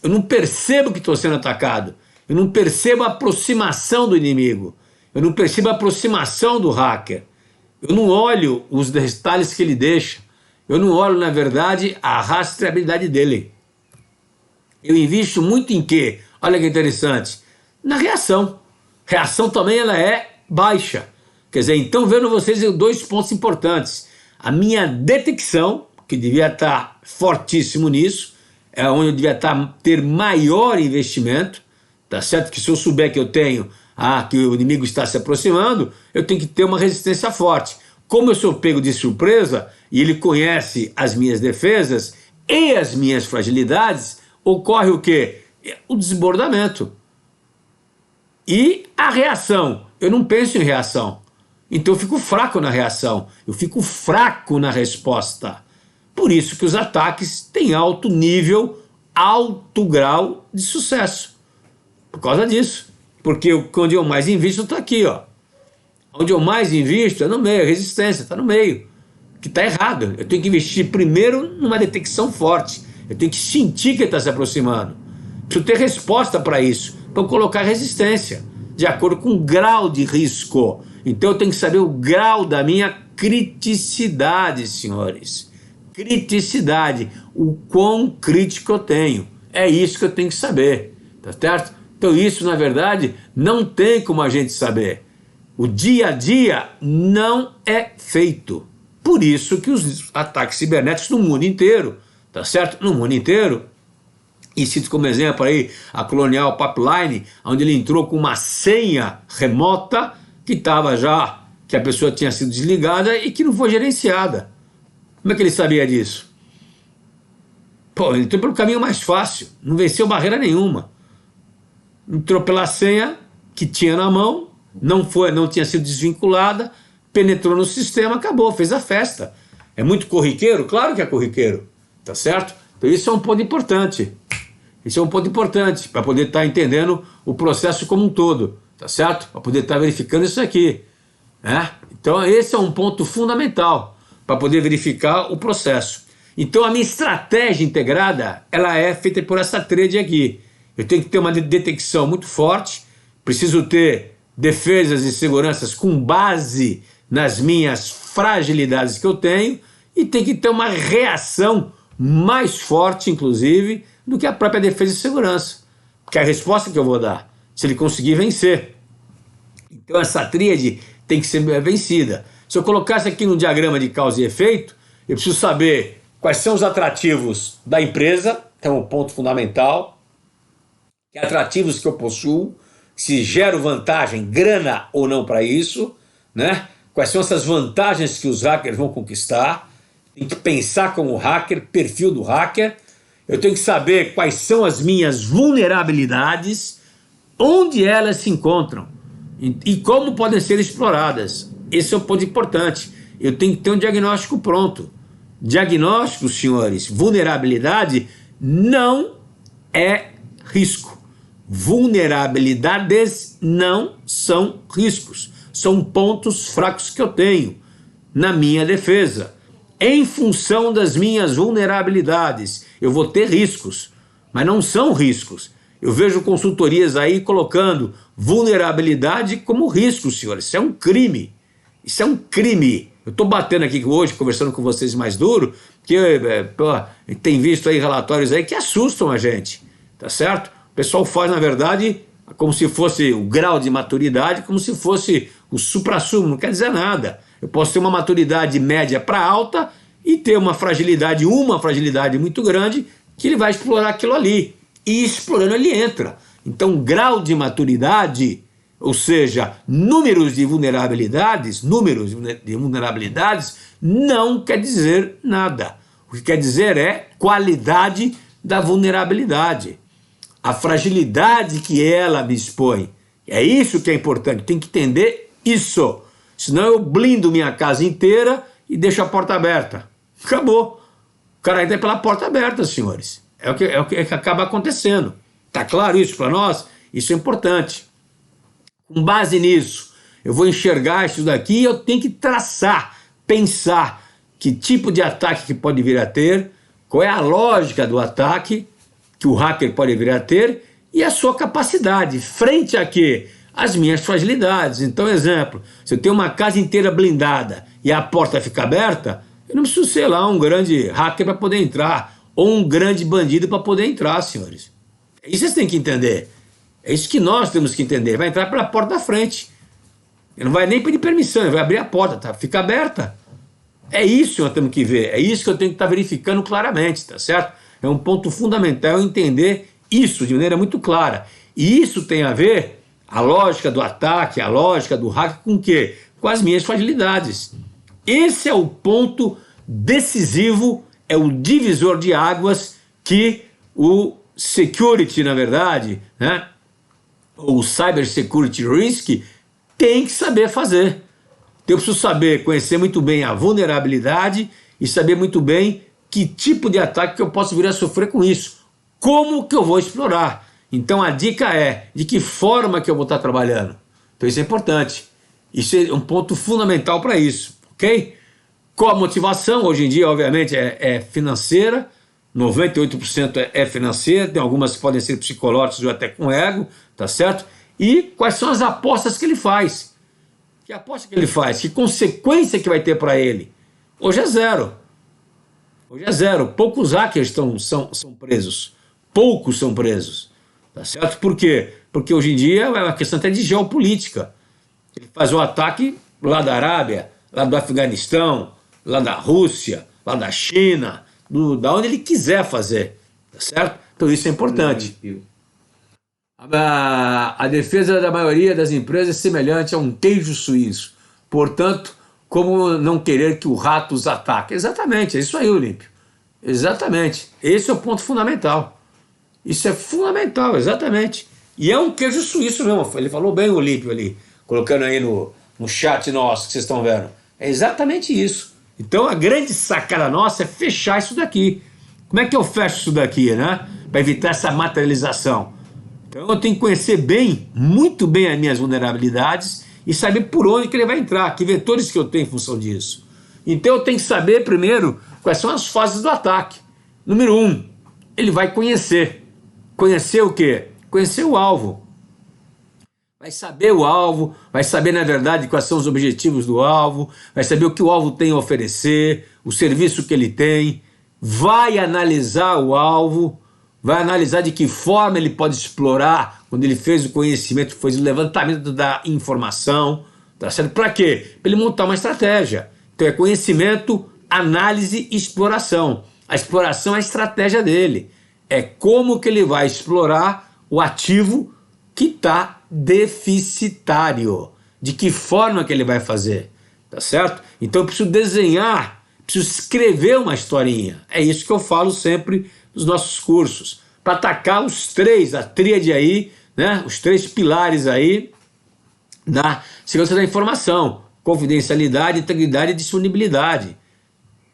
eu não percebo que estou sendo atacado, eu não percebo a aproximação do inimigo, eu não percebo a aproximação do hacker, eu não olho os detalhes que ele deixa, eu não olho, na verdade, a rastreabilidade dele. Eu invisto muito em quê? Olha que interessante, na reação. Reação também ela é baixa. Quer dizer, então vendo vocês 2 pontos importantes. A minha detecção, que devia estar fortíssimo nisso, é onde eu devia ter maior investimento, tá certo? Que se eu souber que eu tenho, que o inimigo está se aproximando, eu tenho que ter uma resistência forte. Como eu sou pego de surpresa e ele conhece as minhas defesas e as minhas fragilidades, ocorre o quê? O desbordamento. E a reação. Eu não penso em reação. Então eu fico fraco na reação. Eu fico fraco na resposta. Por isso que os ataques têm alto nível, alto grau de sucesso. Por causa disso. Porque onde eu mais invisto está aqui, ó. Onde eu mais invisto é no meio, a resistência está no meio, que está errado. Eu tenho que investir primeiro numa detecção forte, eu tenho que sentir que ele está se aproximando, preciso ter resposta para isso, para colocar resistência, de acordo com o grau de risco. Então eu tenho que saber o grau da minha criticidade, senhores. Criticidade, o quão crítico eu tenho. É isso que eu tenho que saber, tá certo? Então isso, na verdade, não tem como a gente saber. O dia a dia não é feito. Por isso que os ataques cibernéticos no mundo inteiro, tá certo? No mundo inteiro. E cito como exemplo aí a Colonial Pipeline, onde ele entrou com uma senha remota que estava já, que a pessoa tinha sido desligada e que não foi gerenciada. Como é que ele sabia disso? Pô, ele entrou pelo caminho mais fácil, não venceu barreira nenhuma. Entrou pela senha que tinha na mão, não tinha sido desvinculada, penetrou no sistema, acabou, fez a festa. É muito corriqueiro? Claro que é corriqueiro, tá certo? Então isso é um ponto importante. Isso é um ponto importante para poder estar entendendo o processo como um todo, tá certo? Para poder estar verificando isso aqui, né? Então esse é um ponto fundamental para poder verificar o processo. Então a minha estratégia integrada, ela é feita por essa tríade aqui. Eu tenho que ter uma detecção muito forte, preciso ter defesas e seguranças com base nas minhas fragilidades que eu tenho e tem que ter uma reação mais forte, inclusive, do que a própria defesa e segurança, que é a resposta que eu vou dar, se ele conseguir vencer. Então essa tríade tem que ser vencida. Se eu colocasse aqui no diagrama de causa e efeito, eu preciso saber quais são os atrativos da empresa, que é um ponto fundamental, que atrativos que eu possuo, se gero vantagem, grana ou não para isso, né? Quais são essas vantagens que os hackers vão conquistar, tem que pensar como hacker, perfil do hacker, eu tenho que saber quais são as minhas vulnerabilidades, onde elas se encontram e como podem ser exploradas. Esse é um ponto importante. Eu tenho que ter um diagnóstico pronto. Diagnóstico, senhores, vulnerabilidade não é risco. Vulnerabilidades não são riscos. São pontos fracos que eu tenho na minha defesa. Em função das minhas vulnerabilidades, eu vou ter riscos, mas não são riscos. Eu vejo consultorias aí colocando vulnerabilidade como risco, senhores. Isso é um crime. Isso é um crime. Eu estou batendo aqui hoje, conversando com vocês mais duro, porque tem visto aí relatórios aí que assustam a gente, tá certo? O pessoal faz, na verdade, como se fosse o grau de maturidade, como se fosse o suprassumo, não quer dizer nada. Eu posso ter uma maturidade média para alta e ter uma fragilidade muito grande que ele vai explorar aquilo ali. E explorando ele entra. Então, grau de maturidade, ou seja, números de vulnerabilidades, não quer dizer nada. O que quer dizer é qualidade da vulnerabilidade. A fragilidade que ela me expõe. É isso que é importante, tem que entender isso. Senão eu blindo minha casa inteira e deixo a porta aberta. Acabou. O cara entra pela porta aberta, senhores. É o que acaba acontecendo. Tá claro isso para nós? Isso é importante. Com base nisso, eu vou enxergar isso daqui e eu tenho que traçar, pensar que tipo de ataque que pode vir a ter, qual é a lógica do ataque que o hacker pode vir a ter e a sua capacidade. Frente a quê? As minhas fragilidades. Então, exemplo, se eu tenho uma casa inteira blindada e a porta fica aberta, eu não preciso ser lá um grande hacker para poder entrar, ou um grande bandido para poder entrar, senhores. É isso que vocês têm que entender. É isso que nós temos que entender. Vai entrar pela porta da frente. Ele não vai nem pedir permissão, ele vai abrir a porta, tá? Fica aberta. É isso que nós temos que ver, é isso que eu tenho que estar verificando claramente, tá certo? É um ponto fundamental entender isso de maneira muito clara. E isso tem a ver, a lógica do ataque, a lógica do hack, com o quê? Com as minhas fragilidades. Esse é o ponto decisivo, é o divisor de águas que o security, na verdade, né? O cyber security risk tem que saber fazer. Eu preciso saber, conhecer muito bem a vulnerabilidade e saber muito bem que tipo de ataque que eu posso vir a sofrer com isso. Como que eu vou explorar? Então a dica é de que forma que eu vou estar trabalhando. Então isso é importante. Isso é um ponto fundamental para isso, ok? Qual a motivação? Hoje em dia, obviamente, é financeira, 98% é financeira, tem algumas que podem ser psicológicas ou até com ego, tá certo? E quais são as apostas que ele faz? Que aposta que ele faz? Que consequência que vai ter para ele? Hoje é zero. Hoje é zero. Poucos hackers são presos. Poucos são presos. Tá certo? Por quê? Porque hoje em dia é uma questão até de geopolítica. Ele faz o ataque lá da Arábia, lá do Afeganistão, lá da Rússia, lá da China, da onde ele quiser fazer. Tá certo? Então isso é importante. A defesa da maioria das empresas é semelhante a um queijo suíço. Portanto, como não querer que o rato os ataque? Exatamente, é isso aí, Olímpio. Exatamente. Esse é o ponto fundamental. Isso é fundamental, exatamente. E é um queijo suíço mesmo. Ele falou bem, o Olímpio, ali, colocando aí no chat nosso que vocês estão vendo. É exatamente isso. Então a grande sacada nossa é fechar isso daqui. Como é que eu fecho isso daqui, né? Para evitar essa materialização. Então eu tenho que conhecer bem, muito bem as minhas vulnerabilidades e saber por onde que ele vai entrar, que vetores que eu tenho em função disso. Então eu tenho que saber primeiro quais são as fases do ataque. Número 1, ele vai conhecer. Conhecer o quê? Conhecer o alvo. Vai saber o alvo, vai saber na verdade quais são os objetivos do alvo, vai saber o que o alvo tem a oferecer, o serviço que ele tem, vai analisar o alvo, vai analisar de que forma ele pode explorar quando ele fez o conhecimento, fez o levantamento da informação, tá certo? Para quê? Para ele montar uma estratégia. Então é conhecimento, análise e exploração. A exploração é a estratégia dele. É como que ele vai explorar o ativo que está deficitário. De que forma que ele vai fazer, tá certo? Então eu preciso desenhar, preciso escrever uma historinha. É isso que eu falo sempre nos nossos cursos. Para atacar os três, a tríade aí, né? Os três pilares aí da segurança da informação: confidencialidade, integridade e disponibilidade.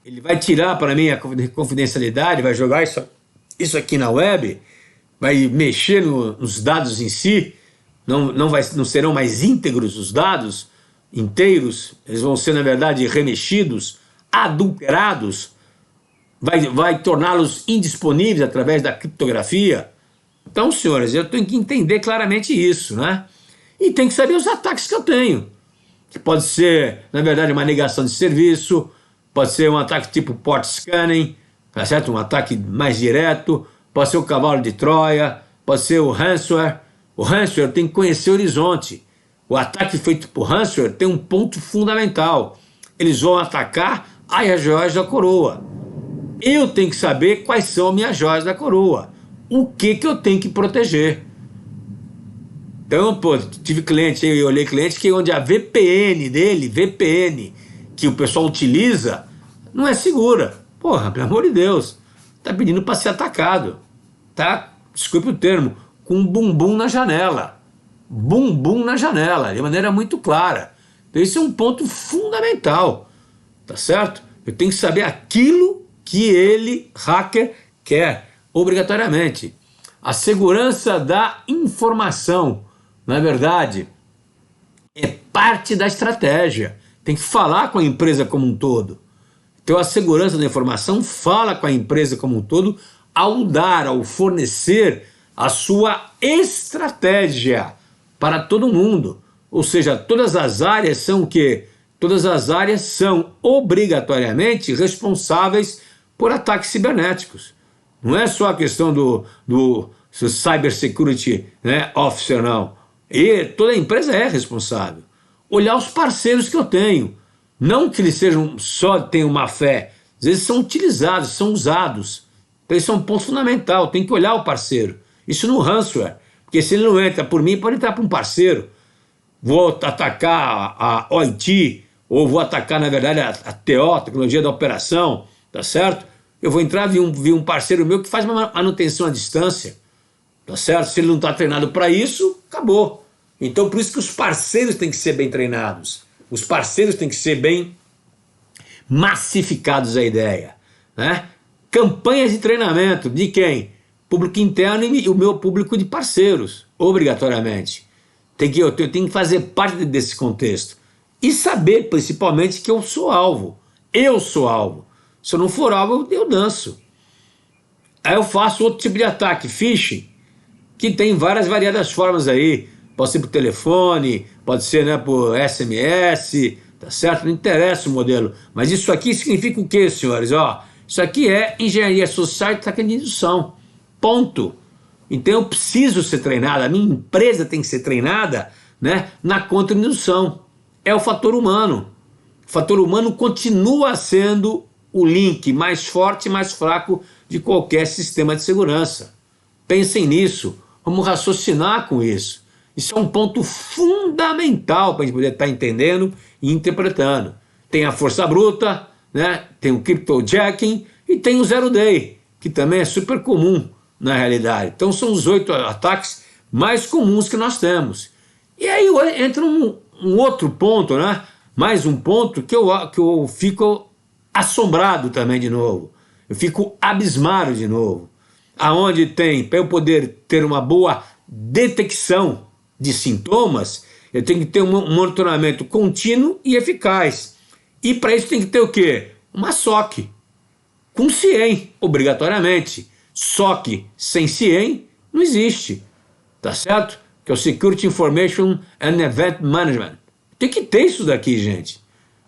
Ele vai tirar para mim a confidencialidade, vai jogar isso aqui na web, vai mexer nos dados em si, não serão mais íntegros os dados, inteiros, eles vão ser, na verdade, remexidos, adulterados, vai torná-los indisponíveis através da criptografia. Então, senhores, eu tenho que entender claramente isso, né? E tem que saber os ataques que eu tenho, que pode ser, na verdade, uma negação de serviço, pode ser um ataque tipo port scanning, tá certo? Um ataque mais direto, pode ser o cavalo de Troia, pode ser o ransomware. O ransomware tem que conhecer o horizonte. O ataque feito por ransomware tem um ponto fundamental. Eles vão atacar as joias da coroa. Eu tenho que saber quais são as minhas joias da coroa. O que eu tenho que proteger. Então, pô, tive cliente, eu olhei cliente que onde a VPN dele, VPN, que o pessoal utiliza, não é segura. Porra, pelo amor de Deus, tá pedindo para ser atacado. Tá, desculpe o termo, com um bumbum na janela. Bumbum na janela, de maneira muito clara. Então esse é um ponto fundamental, tá certo? Eu tenho que saber aquilo que ele, hacker, quer, obrigatoriamente. A segurança da informação, na verdade, é parte da estratégia. Tem que falar com a empresa como um todo. Então a segurança da informação fala com a empresa como um todo ao fornecer a sua estratégia para todo mundo. Ou seja, todas as áreas são o quê? Todas as áreas são obrigatoriamente responsáveis por ataques cibernéticos. Não é só a questão do Cyber Security, né, Officer, não. E toda empresa é responsável. Olhar os parceiros que eu tenho. Não que eles tenham má fé. Às vezes são utilizados, são usados. Então isso é um ponto fundamental. Tem que olhar o parceiro. Isso no ransomware. Porque se ele não entra por mim, pode entrar por um parceiro. Vou atacar a OIT, ou vou atacar, na verdade, a TO, Tecnologia da Operação, tá certo? Eu vou entrar via um parceiro meu que faz uma manutenção à distância, tá certo? Se ele não está treinado para isso, acabou. Então, por isso que os parceiros têm que ser bem treinados. Os parceiros têm que ser bem massificados a ideia, né? Campanhas de treinamento, de quem? Público interno e o meu público de parceiros, obrigatoriamente. Eu tenho que fazer parte desse contexto. E saber, principalmente, que eu sou alvo. Eu sou alvo. Se eu não for alvo, eu danço. Aí eu faço outro tipo de ataque, phishing, que tem várias variadas formas aí. Pode ser por telefone, pode ser, né, por SMS, tá certo? Não interessa o modelo. Mas isso aqui significa o quê, senhores? Ó, isso aqui é engenharia social e ataque de indução. Ponto. Então eu preciso ser treinado, a minha empresa tem que ser treinada, né, na contra-indução. É o fator humano. O fator humano continua sendo o link mais forte e mais fraco de qualquer sistema de segurança. Pensem nisso, vamos raciocinar com isso. Isso é um ponto fundamental para a gente poder estar entendendo e interpretando. Tem a força bruta, né? Tem o cryptojacking e tem o zero day, que também é super comum na realidade. Então são os 8 ataques mais comuns que nós temos. E aí entra um outro ponto, né? Mais um ponto que eu fico assombrado também de novo. Eu fico abismado de novo. Aonde tem, para eu poder ter uma boa detecção de sintomas, eu tenho que ter um monitoramento contínuo e eficaz. E para isso tem que ter o quê? Uma SOC. Com CIEM, obrigatoriamente. SOC sem CIEM não existe. Tá certo? Que é o Security Information and Event Management. Tem que ter isso daqui, gente.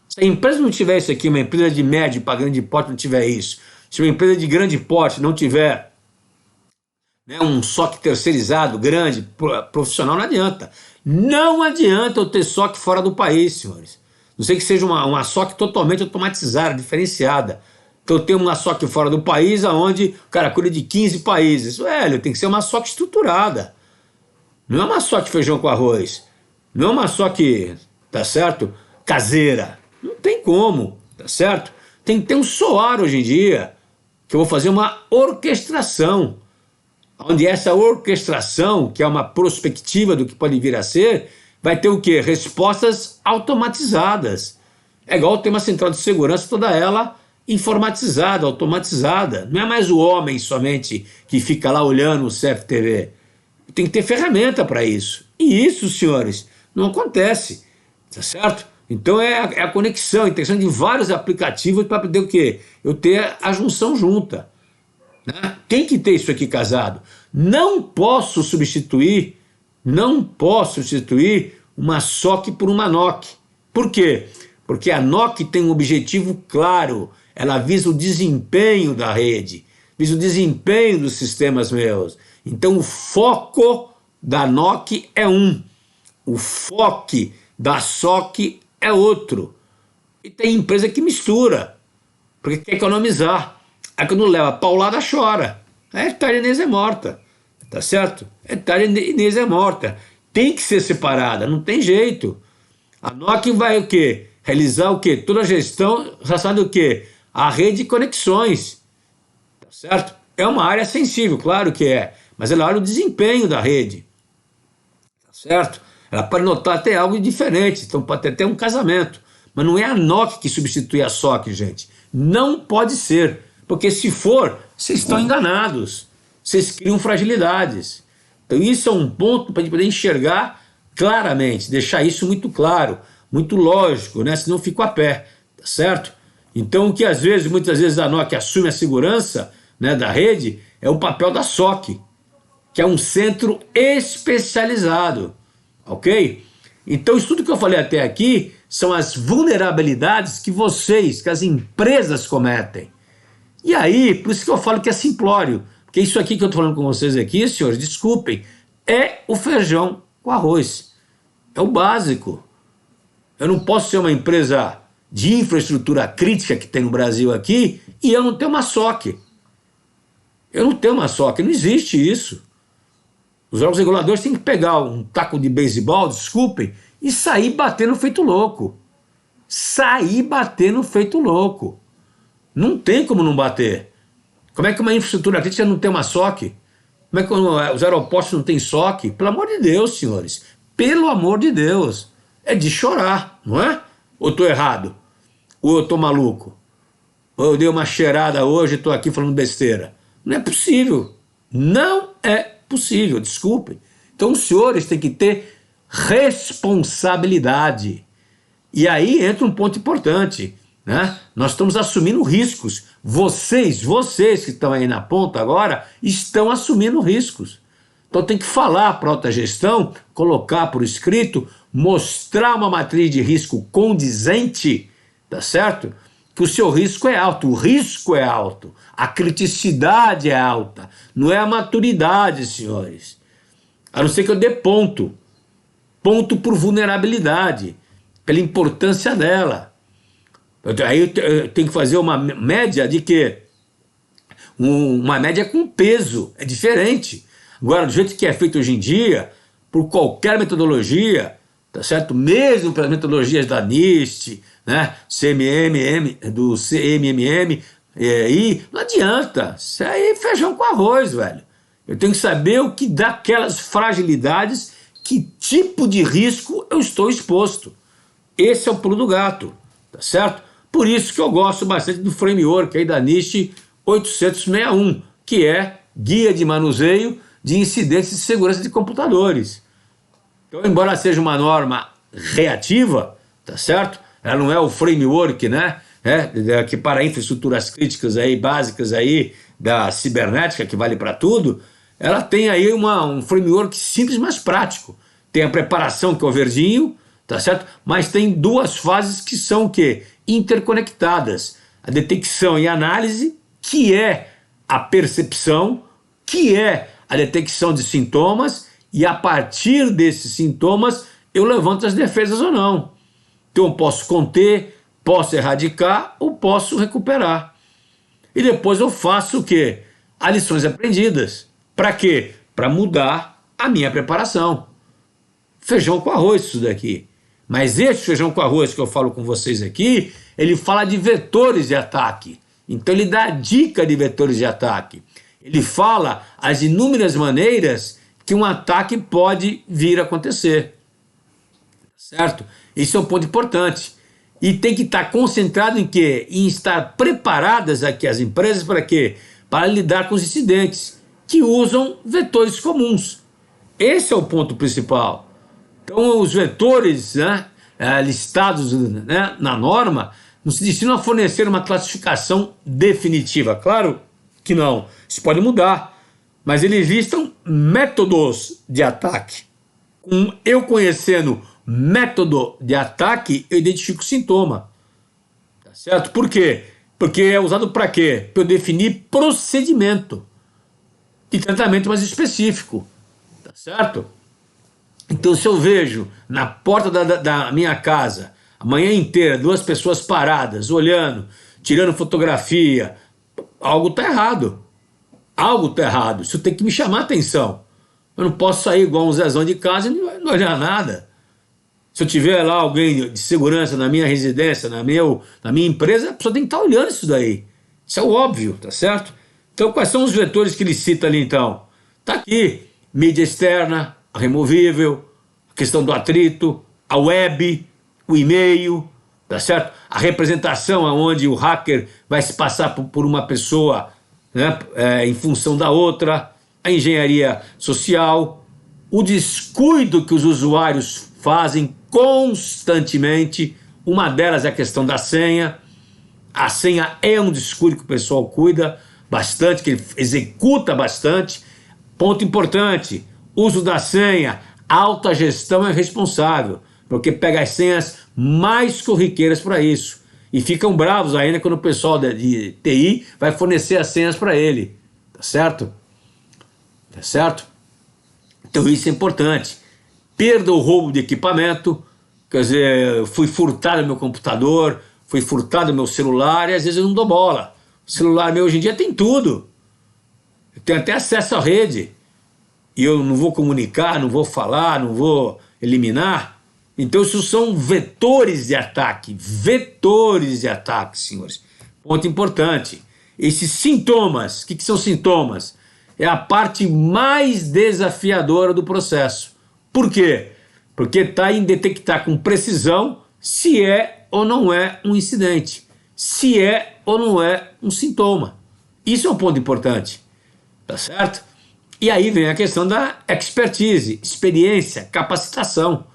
Se a empresa não tiver isso aqui, uma empresa de médio para grande porte não tiver isso, se uma empresa de grande porte não tiver, né, um SOC terceirizado, grande, profissional, não adianta. Não adianta eu ter SOC fora do país, senhores. Não sei que seja uma SOC totalmente automatizada, diferenciada. Então eu tenho uma SOC fora do país, onde o cara cuida de 15 países. Velho, tem que ser uma SOC estruturada. Não é uma SOC feijão com arroz. Não é uma SOC, tá certo, caseira. Não tem como, tá certo? Tem que ter um SOAR hoje em dia, que eu vou fazer uma orquestração, onde essa orquestração, que é uma prospectiva do que pode vir a ser, vai ter o quê? Respostas automatizadas. É igual ter uma central de segurança, toda ela informatizada, automatizada. Não é mais o homem somente que fica lá olhando o CFTV. Tem que ter ferramenta para isso. E isso, senhores, não acontece, tá certo? Então é a conexão, a integração de vários aplicativos para poder o quê? Eu ter a junção junta. Né? Tem que ter isso aqui casado. Não posso substituir uma SOC por uma NOC. Por quê? Porque a NOC tem um objetivo claro. Ela visa o desempenho da rede, visa o desempenho dos sistemas meus. Então o foco da NOC é um. O foco da SOC é outro. E tem empresa que mistura, porque quer economizar. Aí quando leva a paulada, chora. A hectare Inês é morta, tá certo? A hectare Inês é morta. Tem que ser separada, não tem jeito. A NOC vai o quê? Realizar o quê? Toda a gestão relacionada ao quê? A rede de conexões, tá certo? É uma área sensível, claro que é, mas ela olha o desempenho da rede, tá certo? Ela pode notar até algo diferente, então pode ter até um casamento. Mas não é a NOC que substitui a SOC, gente. Não pode ser. Porque se for, vocês estão enganados. Vocês criam fragilidades. Então isso é um ponto para a gente poder enxergar claramente, deixar isso muito claro, muito lógico, né? Senão eu fico a pé, tá certo? Então o que muitas vezes a NOC assume a segurança, né, da rede, é o papel da SOC, que é um centro especializado. Ok? Então isso tudo que eu falei até aqui são as vulnerabilidades que as empresas cometem. E aí, por isso que eu falo que é simplório, porque isso aqui que eu estou falando com vocês aqui, senhores, desculpem, é o feijão com arroz. É o básico. Eu não posso ser uma empresa de infraestrutura crítica que tem no Brasil aqui e eu não tenho uma SOC. Eu não tenho uma SOC, não existe isso. Os órgãos reguladores têm que pegar um taco de beisebol, desculpem, e sair batendo feito louco. Sair batendo feito louco. Não tem como não bater. Como é que uma infraestrutura crítica não tem uma SOC? Como é que os aeroportos não têm SOC? Pelo amor de Deus, senhores. Pelo amor de Deus. É de chorar, não é? Ou estou errado? Ou eu estou maluco? Ou eu dei uma cheirada hoje e estou aqui falando besteira? Não é possível. Não é possível, desculpem. Então os senhores têm que ter responsabilidade. E aí entra um ponto importante, né? Nós estamos assumindo riscos. Vocês que estão aí na ponta agora, estão assumindo riscos. Então tem que falar para a alta gestão, colocar por escrito, mostrar uma matriz de risco condizente, tá certo? Que o seu risco é alto, o risco é alto, a criticidade é alta, não é a maturidade, senhores. A não ser que eu dê ponto por vulnerabilidade, pela importância dela. Aí eu tenho que fazer uma média de quê? Uma média com peso, é diferente. Agora, do jeito que é feito hoje em dia, por qualquer metodologia, tá certo? Mesmo pelas metodologias da NIST, né? do CMMM, e não adianta. Isso aí é feijão com arroz, velho. Eu tenho que saber o que dá aquelas fragilidades, que tipo de risco eu estou exposto. Esse é o pulo do gato, tá certo? Por isso que eu gosto bastante do framework aí da NIST 861, que é Guia de Manuseio de Incidentes de Segurança de Computadores. Então, embora seja uma norma reativa, tá certo? Ela não é o framework, né? Que para infraestruturas críticas aí, básicas aí, da cibernética, que vale para tudo, ela tem aí um framework simples, mas prático. Tem a preparação, que é o verdinho, tá certo? Mas tem duas fases que são o quê? Interconectadas. A detecção e análise, que é a percepção, que é a detecção de sintomas, e a partir desses sintomas eu levanto as defesas ou não. Então eu posso conter, posso erradicar ou posso recuperar. E depois eu faço o quê? As lições aprendidas. Para quê? Para mudar a minha preparação. Feijão com arroz isso daqui. Mas esse feijão com arroz que eu falo com vocês aqui, ele fala de vetores de ataque. Então ele dá dica de vetores de ataque. Ele fala as inúmeras maneiras que um ataque pode vir a acontecer. Certo? Isso é um ponto importante. E tem que estar concentrado em quê? Em estar preparadas aqui as empresas para quê? Para lidar com os incidentes que usam vetores comuns. Esse é o ponto principal. Então os vetores, né, listados, né, na norma não se destinam a fornecer uma classificação definitiva. Claro que não. Isso pode mudar. Mas eles listam métodos de ataque. Eu conhecendo método de ataque, eu identifico o sintoma. Tá certo? Por quê? Porque é usado para quê? Para eu definir procedimento de tratamento mais específico. Tá certo? Então, se eu vejo na porta da minha casa, a manhã inteira, duas pessoas paradas, olhando, tirando fotografia, algo está errado. Algo está errado. Isso tem que me chamar a atenção. Eu não posso sair igual um Zezão de casa e não olhar nada. Se eu tiver lá alguém de segurança na minha residência, na minha empresa, a pessoa tem que estar olhando isso daí. Isso é o óbvio, tá certo? Então, quais são os vetores que ele cita ali, então? Está aqui, mídia externa, a removível, a questão do atrito, a web, o e-mail, tá certo? A representação onde o hacker vai se passar por uma pessoa, né, em função da outra, a engenharia social, o descuido que os usuários fazem constantemente. Uma delas é a questão da senha. A senha é um descuido que o pessoal cuida bastante, que ele executa bastante. Ponto importante, uso da senha, alta gestão é responsável, porque pega as senhas mais corriqueiras para isso. E ficam bravos ainda quando o pessoal de TI vai fornecer as senhas para ele. Tá certo? Tá certo? Então isso é importante. Perda ou roubo de equipamento, quer dizer, eu fui furtado meu computador, fui furtado meu celular e às vezes eu não dou bola. O celular meu hoje em dia tem tudo. Eu tenho até acesso à rede. E eu não vou comunicar, não vou falar, não vou eliminar. Então isso são vetores de ataque. Vetores de ataque, senhores. Ponto importante. Esses sintomas, o que são sintomas? É a parte mais desafiadora do processo. Por quê? Porque está em detectar com precisão se é ou não é um incidente, se é ou não é um sintoma. Isso é um ponto importante, tá certo? E aí vem a questão da expertise, experiência, capacitação.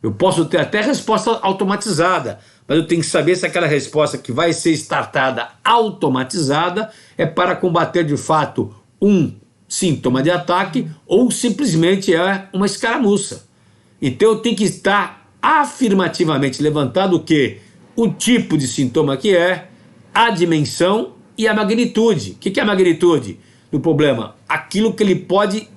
Eu posso ter até resposta automatizada, mas eu tenho que saber se aquela resposta que vai ser startada automatizada é para combater de fato um sintoma de ataque ou simplesmente é uma escaramuça. Então eu tenho que estar afirmativamente levantado o quê? O tipo de sintoma que é, a dimensão e a magnitude. O que é a magnitude do problema? Aquilo que ele pode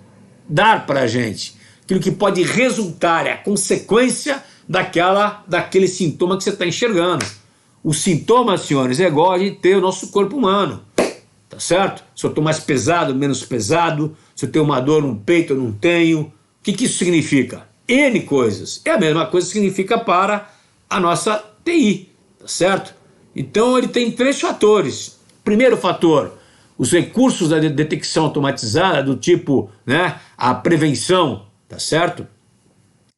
dar para a gente, aquilo que pode resultar, é a consequência daquele sintoma que você está enxergando. O sintoma, senhores, é igual a gente ter o nosso corpo humano, tá certo? Se eu estou mais pesado, menos pesado, se eu tenho uma dor no peito, eu não tenho. O que isso significa? N coisas. É a mesma coisa que significa para a nossa TI, tá certo? Então ele tem 3 fatores. Primeiro fator, os recursos da detecção automatizada do tipo, né, a prevenção, tá certo?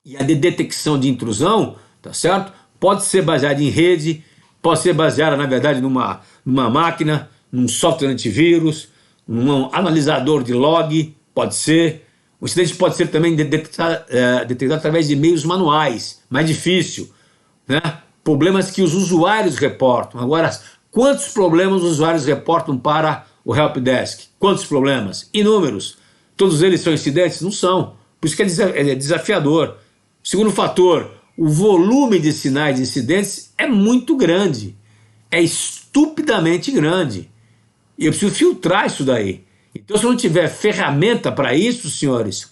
E a de detecção de intrusão, tá certo? Pode ser baseada em rede, pode ser baseada, na verdade, numa máquina, num software antivírus, num analisador de log, pode ser. O incidente pode ser também detectado através de meios manuais, mais difícil, né? Problemas que os usuários reportam. Agora, quantos problemas os usuários reportam para o Helpdesk? Quantos problemas? Inúmeros. Todos eles são incidentes? Não são. Por isso que é desafiador. Segundo fator, o volume de sinais de incidentes é muito grande. É estupidamente grande. E eu preciso filtrar isso daí. Então, se eu não tiver ferramenta para isso, senhores,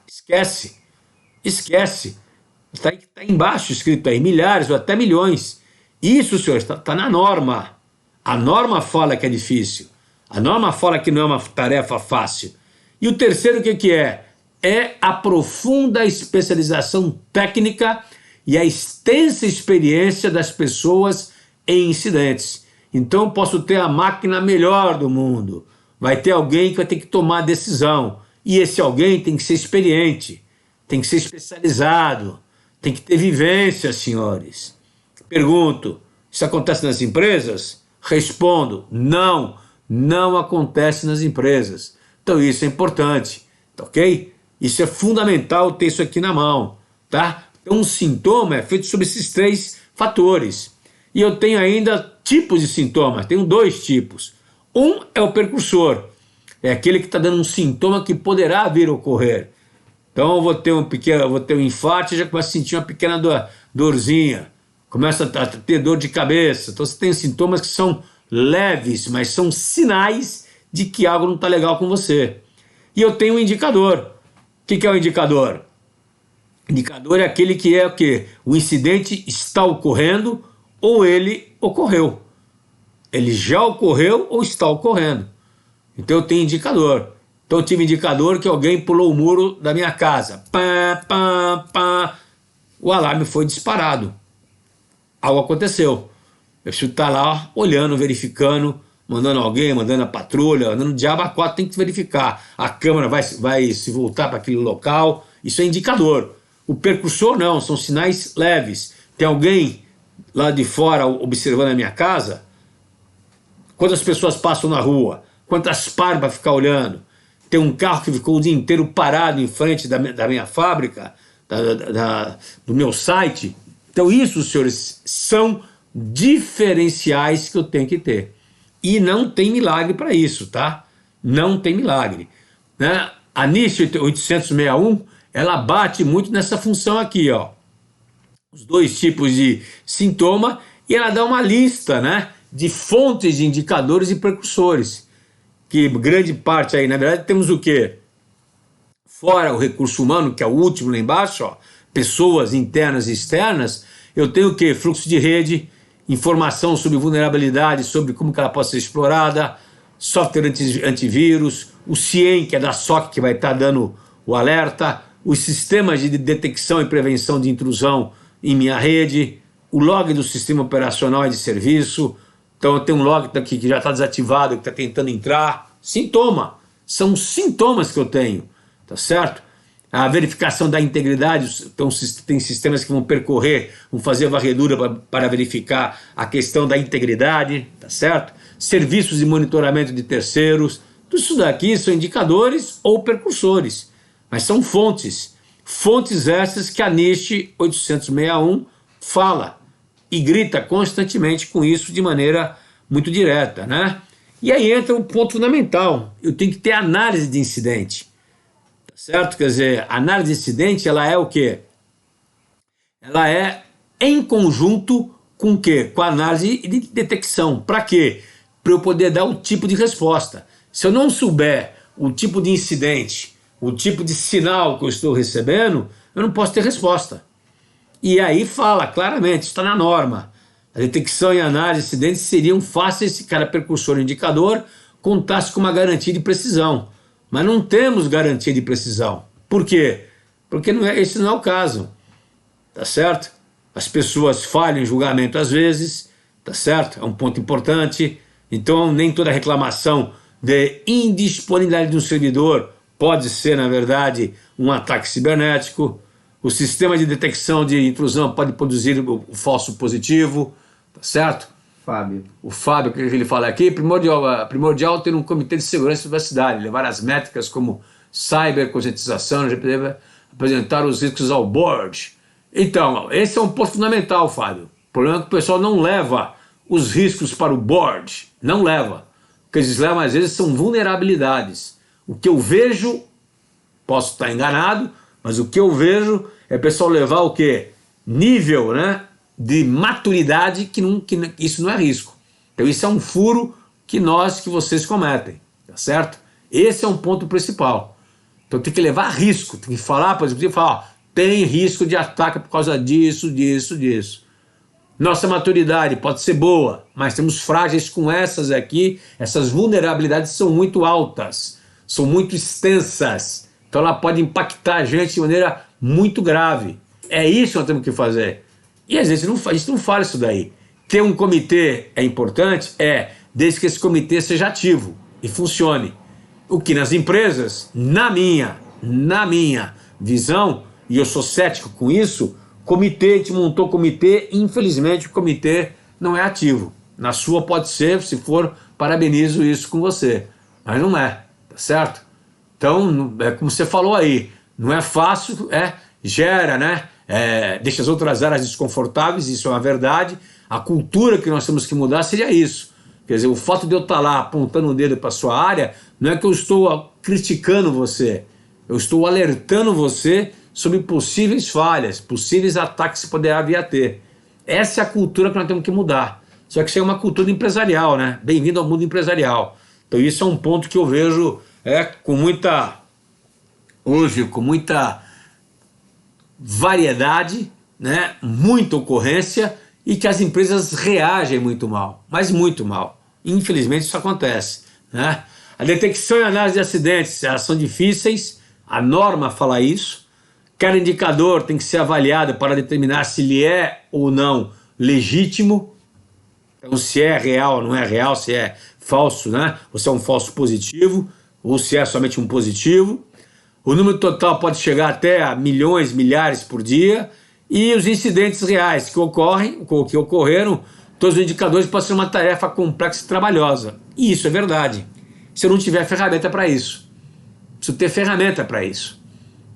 esquece. Esquece. Está embaixo escrito aí, milhares ou até milhões. Isso, senhores, está na norma. A norma fala que é difícil. A norma fala que não é uma tarefa fácil. E o terceiro, o que é? É a profunda especialização técnica e a extensa experiência das pessoas em incidentes. Então, eu posso ter a máquina melhor do mundo. Vai ter alguém que vai ter que tomar a decisão. E esse alguém tem que ser experiente, tem que ser especializado, tem que ter vivência, senhores. Pergunto, isso acontece nas empresas? Respondo, não, não acontece nas empresas. Então isso é importante, tá ok? Isso é fundamental ter isso aqui na mão, tá? Então um sintoma é feito sobre esses 3 fatores. E eu tenho ainda tipos de sintomas, tenho 2 tipos. Um é o precursor, é aquele que está dando um sintoma que poderá vir a ocorrer. Então eu vou ter um infarto e já começo a sentir uma pequena dorzinha, começa a ter dor de cabeça. Então você tem sintomas que são leves, mas são sinais de que algo não está legal com você. E eu tenho um indicador. O que é o indicador? Indicador é aquele que é o quê? O incidente está ocorrendo ou ele ocorreu. Ele já ocorreu ou está ocorrendo. Então eu tenho indicador. Então eu tive indicador que alguém pulou o muro da minha casa. Pá, pá, pá. O alarme foi disparado. Algo aconteceu. Eu preciso estar lá olhando, verificando, mandando alguém, mandando a patrulha, mandando o diabo a 4, tem que verificar. A câmera vai se voltar para aquele local. Isso é indicador. O percursor não, são sinais leves. Tem alguém lá de fora observando a minha casa? Quantas pessoas passam na rua? Quantas param para ficar olhando? Tem um carro que ficou o dia inteiro parado em frente da minha fábrica, do meu site. Então isso, senhores, são diferenciais que eu tenho que ter. E não tem milagre para isso, tá? Não tem milagre, né? A NIST 861, ela bate muito nessa função aqui, ó. Os 2 tipos de sintoma, e ela dá uma lista, né, de fontes de indicadores e precursores, que grande parte aí, na verdade, temos o quê? Fora o recurso humano, que é o último lá embaixo, ó, pessoas internas e externas, eu tenho o quê? Fluxo de rede, informação sobre vulnerabilidade, sobre como que ela pode ser explorada, software antivírus, o CIEM, que é da SOC, que vai estar dando o alerta, os sistemas de detecção e prevenção de intrusão em minha rede, o log do sistema operacional e de serviço. Então eu tenho um log aqui que já está desativado, que está tentando entrar. Sintoma. São sintomas que eu tenho, tá certo? A verificação da integridade, então tem sistemas que vão percorrer, vão fazer a varredura para verificar a questão da integridade, tá certo? Serviços de monitoramento de terceiros, tudo isso daqui são indicadores ou precursores, mas são fontes Fontes essas que a NIST 861 fala e grita constantemente com isso de maneira muito direta, né? E aí entra um ponto fundamental, eu tenho que ter análise de incidente, tá certo? Quer dizer, a análise de incidente, ela é o quê? Ela é em conjunto com o quê? Com a análise de detecção. Para quê? Para eu poder dar o tipo de resposta. Se eu não souber o tipo de incidente, o tipo de sinal que eu estou recebendo, eu não posso ter resposta. E aí fala claramente, está na norma. A detecção e análise de incidentes seriam fáceis se cada precursor e indicador contasse com uma garantia de precisão. Mas não temos garantia de precisão. Por quê? Porque esse não é o caso. Tá certo? As pessoas falham em julgamento às vezes, tá certo? É um ponto importante. Então, nem toda reclamação de indisponibilidade de um servidor pode ser, na verdade, um ataque cibernético. O sistema de detecção de intrusão pode produzir o falso positivo, tá certo? Fábio. O Fábio, que ele fala aqui, primordial ter um comitê de segurança e privacidade, levar as métricas como cyberconscientização, apresentar os riscos ao board. Então, esse é um ponto fundamental, Fábio. O problema é que o pessoal não leva os riscos para o board, não leva. O que eles levam, às vezes, são vulnerabilidades. O que eu vejo, posso estar enganado, mas o que eu vejo é o pessoal levar o quê? Nível, né, de maturidade que isso não é risco. Então isso é um furo que vocês cometem, tá certo? Esse é um ponto principal. Então tem que levar risco, tem que falar, por exemplo, ó, tem risco de ataque por causa disso, disso, disso. Nossa maturidade pode ser boa, mas temos frágeis com essas aqui, essas vulnerabilidades são muito altas, são muito extensas, então ela pode impactar a gente de maneira muito grave. É isso que nós temos que fazer. E às vezes a gente não fala isso daí. Ter um comitê é importante? Desde que esse comitê seja ativo e funcione. O que nas empresas, na minha visão, e eu sou cético com isso, comitê, a gente montou comitê, infelizmente o comitê não é ativo. Na sua pode ser, se for, parabenizo isso com você. Mas não é, tá certo? Então, é como você falou aí, não é fácil, gera, né? Deixa as outras áreas desconfortáveis, isso é uma verdade. A cultura que nós temos que mudar seria isso. Quer dizer, o fato de eu estar lá apontando o dedo para a sua área, não é que eu estou criticando você, eu estou alertando você sobre possíveis falhas, possíveis ataques que poderá vir a ter. Essa é a cultura que nós temos que mudar. Só que isso é uma cultura empresarial, né? Bem-vindo ao mundo empresarial. Então isso é um ponto que eu vejo com muita variedade, né? Muita ocorrência e que as empresas reagem muito mal, mas muito mal. Infelizmente isso acontece, né? A detecção e análise de acidentes, elas são difíceis, a norma fala isso. Cada indicador tem que ser avaliado para determinar se ele é ou não legítimo. Então, se é real ou não é real, se é falso, né? Ou se é um falso positivo, ou se é somente um positivo. O número total pode chegar até a milhões, milhares por dia. E os incidentes reais que ocorreram, todos os indicadores podem ser uma tarefa complexa e trabalhosa. E isso é verdade. Se eu não tiver ferramenta para isso. Preciso ter ferramenta para isso.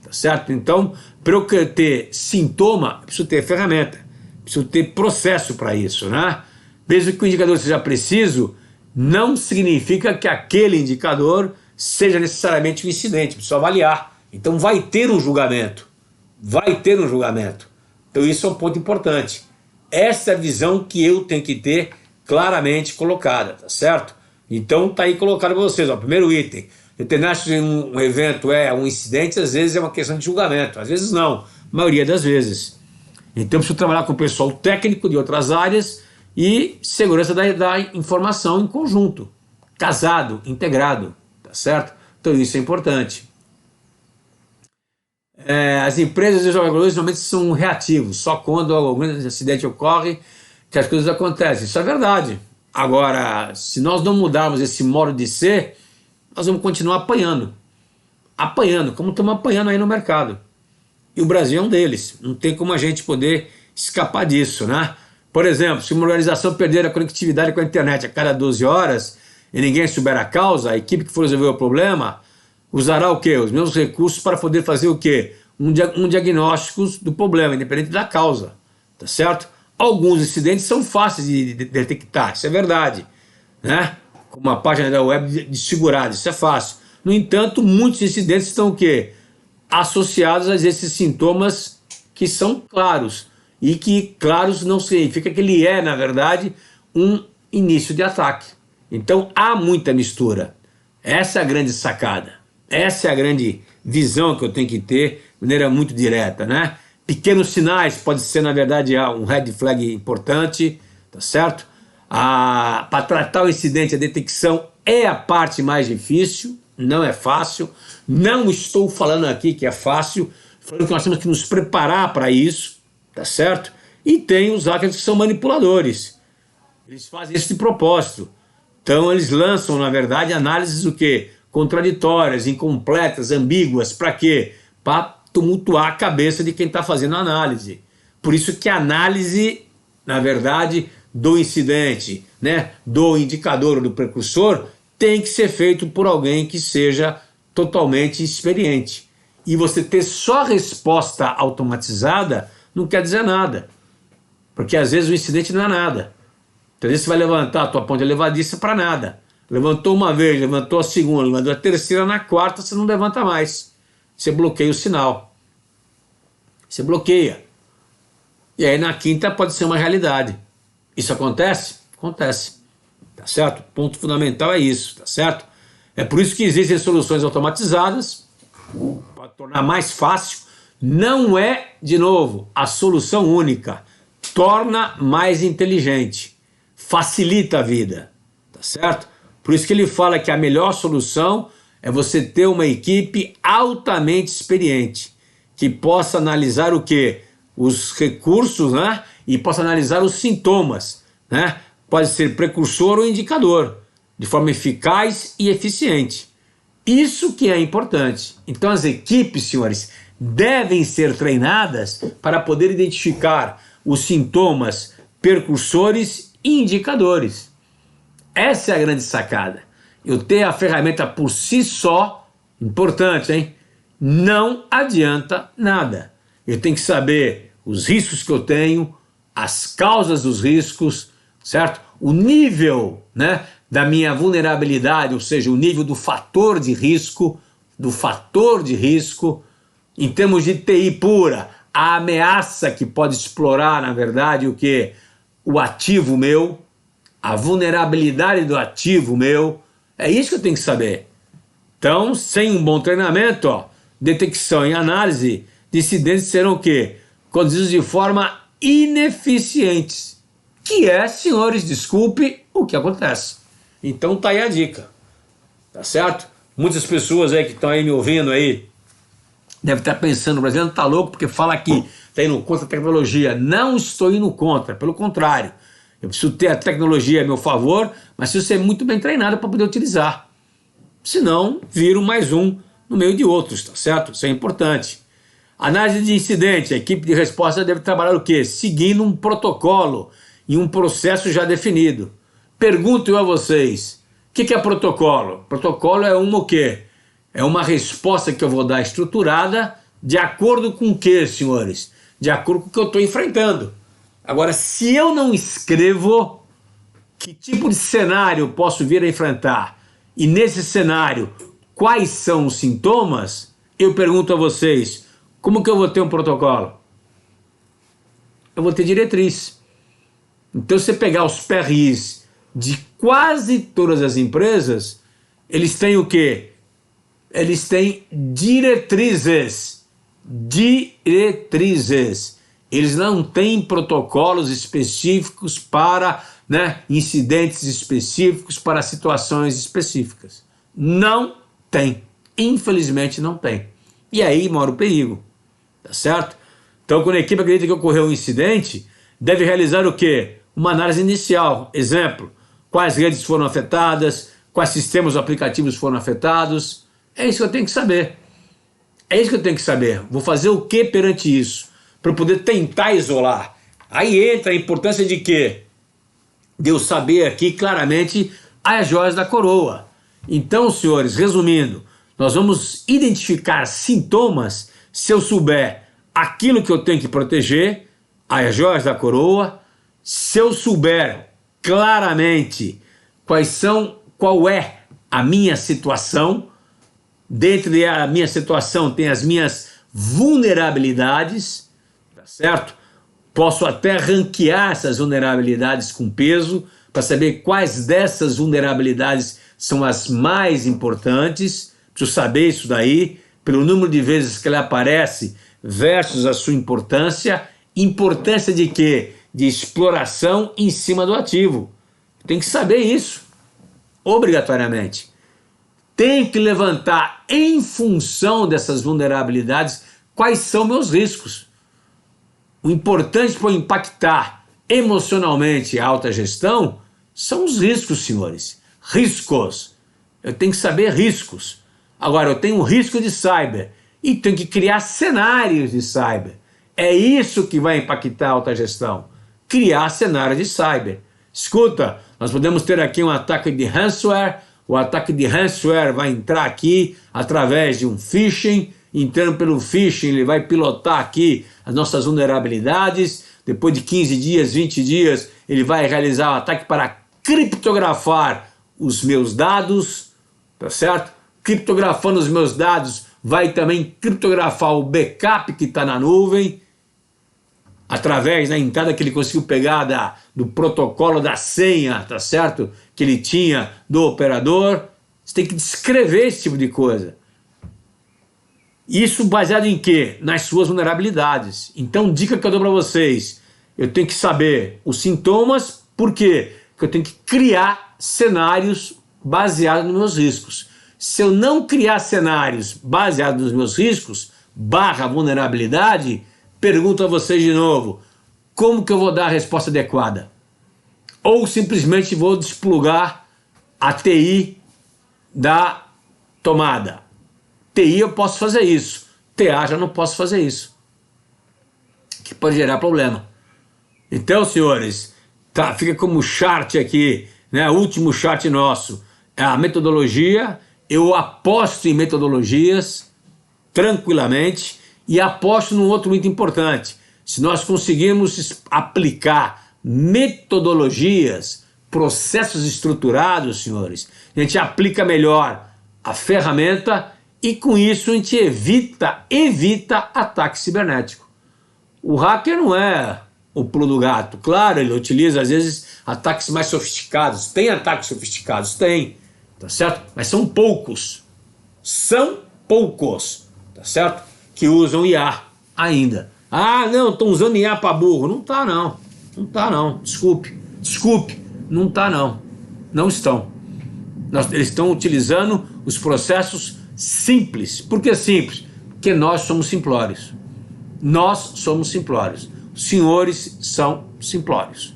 Tá certo? Então, para eu ter sintoma, preciso ter ferramenta, preciso ter processo para isso, né? Mesmo que o indicador seja preciso, não significa que aquele indicador seja necessariamente um incidente, preciso avaliar. Então vai ter um julgamento, Então isso é um ponto importante. Essa é a visão que eu tenho que ter claramente colocada, tá certo? Então tá aí colocado para vocês, ó, primeiro item. Determinar se um evento é um incidente, às vezes é uma questão de julgamento, às vezes não, a maioria das vezes. Então preciso trabalhar com o pessoal técnico de outras áreas e segurança da informação em conjunto, casado, integrado, tá certo? Então isso é importante. As empresas e os organizadores normalmente são reativos, só quando algum acidente ocorre que as coisas acontecem, isso é verdade. Agora, se nós não mudarmos esse modo de ser, nós vamos continuar apanhando, como estamos apanhando aí no mercado. E o Brasil é um deles, não tem como a gente poder escapar disso, né? Por exemplo, se uma organização perder a conectividade com a internet a cada 12 horas e ninguém souber a causa, a equipe que for resolver o problema usará o quê? Os mesmos recursos para poder fazer o quê? um diagnóstico do problema, independente da causa, tá certo? Alguns incidentes são fáceis de detectar, isso é verdade, né? Como a página da web desfigurada, isso é fácil. No entanto, muitos incidentes estão o quê? Associados a esses sintomas que são claros, e que claros não significa que ele é, na verdade, um início de ataque. Então há muita mistura. Essa é a grande sacada, essa é a grande visão que eu tenho que ter de maneira muito direta, né? Pequenos sinais pode ser, na verdade, um red flag importante, tá certo? Para tratar o incidente, a detecção é a parte mais difícil, não é fácil. Não estou falando aqui que é fácil, falando que nós temos que nos preparar para isso, tá certo? E tem os hackers que são manipuladores. Eles fazem isso de propósito. Então eles lançam, na verdade, análises o quê? Contraditórias, incompletas, ambíguas. Para quê? Para tumultuar a cabeça de quem está fazendo a análise. Por isso que a análise, na verdade, do incidente, né, do indicador, do precursor, tem que ser feito por alguém que seja totalmente experiente. E você ter só resposta automatizada não quer dizer nada. Porque às vezes o incidente não é nada. Então você vai levantar a tua ponte levadiça para nada. Levantou uma vez, levantou a segunda, levantou a terceira, na quarta você não levanta mais. Você bloqueia o sinal. Você bloqueia. E aí na quinta pode ser uma realidade. Isso acontece? Acontece. Tá certo? O ponto fundamental é isso, tá certo? É por isso que existem soluções automatizadas para tornar mais fácil. Não é, de novo, a solução única. Torna mais inteligente. Facilita a vida, tá certo? Por isso que ele fala que a melhor solução é você ter uma equipe altamente experiente, que possa analisar o quê? Os recursos, né? E possa analisar os sintomas, né? Pode ser precursor ou indicador, de forma eficaz e eficiente. Isso que é importante. Então as equipes, senhores, devem ser treinadas para poder identificar os sintomas precursores e indicadores. Essa é a grande sacada. Eu ter a ferramenta por si só, importante, hein? Não adianta nada. Eu tenho que saber os riscos que eu tenho, as causas dos riscos, certo? O nível, né, da minha vulnerabilidade, ou seja, o nível do fator de risco, em termos de TI pura, a ameaça que pode explorar, na verdade, o que? O ativo meu, a vulnerabilidade do ativo meu, é isso que eu tenho que saber. Então, sem um bom treinamento, ó, detecção e análise de incidentes serão o quê? Conduzidos de forma ineficiente, que é, senhores, desculpe, o que acontece. Então tá aí a dica, tá certo? Muitas pessoas aí que estão aí me ouvindo aí, devem estar pensando, o brasileiro está louco porque fala que está indo contra a tecnologia. Não estou indo contra, pelo contrário. Eu preciso ter a tecnologia a meu favor, mas preciso ser muito bem treinado para poder utilizar. Senão, viro mais um no meio de outros, tá certo? Isso é importante. Análise de incidente. A equipe de resposta deve trabalhar o quê? Seguindo um protocolo e um processo já definido. Pergunto eu a vocês, o que é protocolo? Protocolo é o quê? É uma resposta que eu vou dar estruturada de acordo com o quê, senhores? De acordo com o que eu estou enfrentando. Agora, se eu não escrevo que tipo de cenário eu posso vir a enfrentar e nesse cenário quais são os sintomas, eu pergunto a vocês, como que eu vou ter um protocolo? Eu vou ter diretriz. Então, se você pegar os PRIs de quase todas as empresas, eles têm o quê? Eles têm diretrizes. Diretrizes. Eles não têm protocolos específicos para, né, incidentes específicos, para situações específicas. Não tem. Infelizmente não tem. E aí mora o perigo. Tá certo? Então, quando a equipe acredita que ocorreu um incidente, deve realizar o quê? Uma análise inicial. Exemplo, quais redes foram afetadas, quais sistemas ou aplicativos foram afetados. É isso que eu tenho que saber. É isso que eu tenho que saber. Vou fazer o que perante isso? Para eu poder tentar isolar. Aí entra a importância de quê? De eu saber aqui claramente as joias da coroa. Então, senhores, resumindo, nós vamos identificar sintomas Se eu souber aquilo que eu tenho que proteger, as joias da coroa, se eu souber claramente qual é a minha situação, dentro da minha situação tem as minhas vulnerabilidades, tá certo? Posso até ranquear essas vulnerabilidades com peso para saber quais dessas vulnerabilidades são as mais importantes. Preciso saber isso daí, pelo número de vezes que ela aparece versus a sua importância. Importância de quê? De exploração em cima do ativo. Tem que saber isso, obrigatoriamente. Tem que levantar em função dessas vulnerabilidades quais são meus riscos. O importante para impactar emocionalmente a alta gestão são os riscos, senhores. Riscos. Eu tenho que saber riscos. Agora, eu tenho um risco de cyber e tenho que criar cenários de cyber. É isso que vai impactar a alta gestão. Criar cenário de cyber. Escuta, nós podemos ter aqui um ataque de ransomware. O ataque de ransomware vai entrar aqui através de um phishing. Entrando pelo phishing, ele vai pilotar aqui as nossas vulnerabilidades. Depois de 15 dias, 20 dias, ele vai realizar o ataque para criptografar os meus dados, tá certo? Criptografando os meus dados, vai também criptografar o backup que está na nuvem, através da entrada que ele conseguiu pegar do protocolo da senha, tá certo? Que ele tinha do operador. Você tem que descrever esse tipo de coisa. Isso baseado em quê? Nas suas vulnerabilidades. Então, dica que eu dou para vocês, eu tenho que saber os sintomas, por quê? Porque eu tenho que criar cenários baseados nos meus riscos. Se eu não criar cenários baseados nos meus riscos, vulnerabilidade, pergunto a vocês de novo, como que eu vou dar a resposta adequada? Ou simplesmente vou desplugar a TI da tomada. TI eu posso fazer isso, TA já não posso fazer isso, que pode gerar problema. Então, senhores, tá, fica como chart aqui, né? O último chart nosso é a metodologia. Eu aposto em metodologias tranquilamente e aposto num outro muito importante. Se nós conseguirmos aplicar metodologias, processos estruturados, senhores, a gente aplica melhor a ferramenta e com isso a gente evita ataque cibernético. O hacker não é o pulo do gato. Claro, ele utiliza às vezes ataques mais sofisticados. Tem ataques sofisticados? Tem, tá certo? Mas são poucos. São poucos, tá certo? Que usam IA ainda. Ah, não, estão usando IA para burro. Não tá não. Não tá não. Desculpe. Não tá não. Não estão. Eles estão utilizando os processos simples. Por que simples? Porque nós somos simplórios. Nós somos simplórios. Os senhores são simplórios.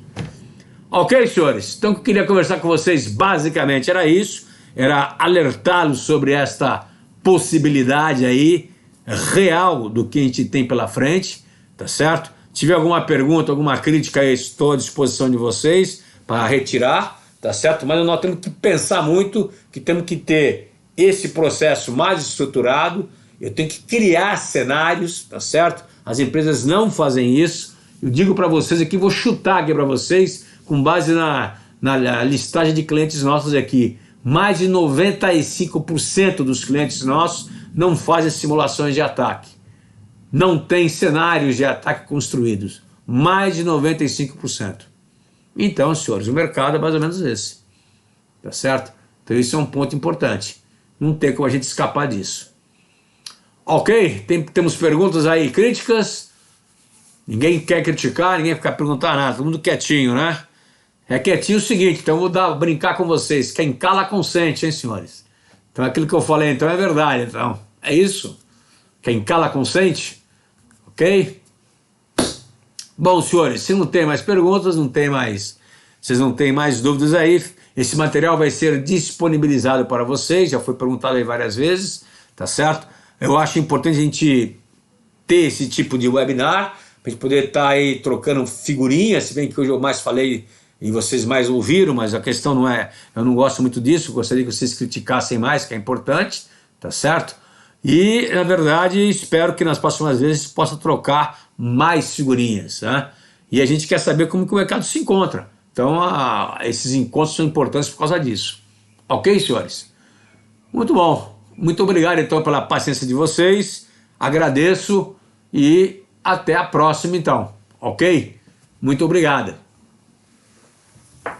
Ok, senhores? Então o que eu queria conversar com vocês basicamente era isso. Era alertá-los sobre esta possibilidade aí real do que a gente tem pela frente, tá certo? Se tiver alguma pergunta, alguma crítica, eu estou à disposição de vocês para retirar, tá certo? Mas nós temos que pensar muito, que temos que ter esse processo mais estruturado. Eu tenho que criar cenários, tá certo? As empresas não fazem isso. Eu digo para vocês aqui, vou chutar aqui para vocês, com base na listagem de clientes nossos aqui. Mais de 95% dos clientes nossos não fazem simulações de ataque. Não tem cenários de ataque construídos. Mais de 95%. Então, senhores, o mercado é mais ou menos esse. Tá certo? Então isso é um ponto importante. Não tem como a gente escapar disso. Ok? Temos perguntas aí, críticas? Ninguém quer criticar, ninguém quer perguntar nada. Todo mundo quietinho, né? É quietinho o seguinte, então eu vou brincar com vocês. Quem cala consente, hein, senhores? Então aquilo que eu falei, então é verdade, então. É isso? Quem cala consente? Ok? Bom, senhores, se não tem mais perguntas, vocês não têm mais dúvidas aí, esse material vai ser disponibilizado para vocês, já foi perguntado aí várias vezes, tá certo? Eu acho importante a gente ter esse tipo de webinar, para a gente poder estar aí trocando figurinhas, se bem que hoje eu mais falei e vocês mais ouviram, mas a questão não é, eu não gosto muito disso, gostaria que vocês criticassem mais, que é importante, tá certo? E, na verdade, espero que nas próximas vezes possa trocar mais figurinhas, né? E a gente quer saber como que o mercado se encontra. Então, esses encontros são importantes por causa disso. Ok, senhores? Muito bom. Muito obrigado, então, pela paciência de vocês. Agradeço e até a próxima, então. Ok? Muito obrigado.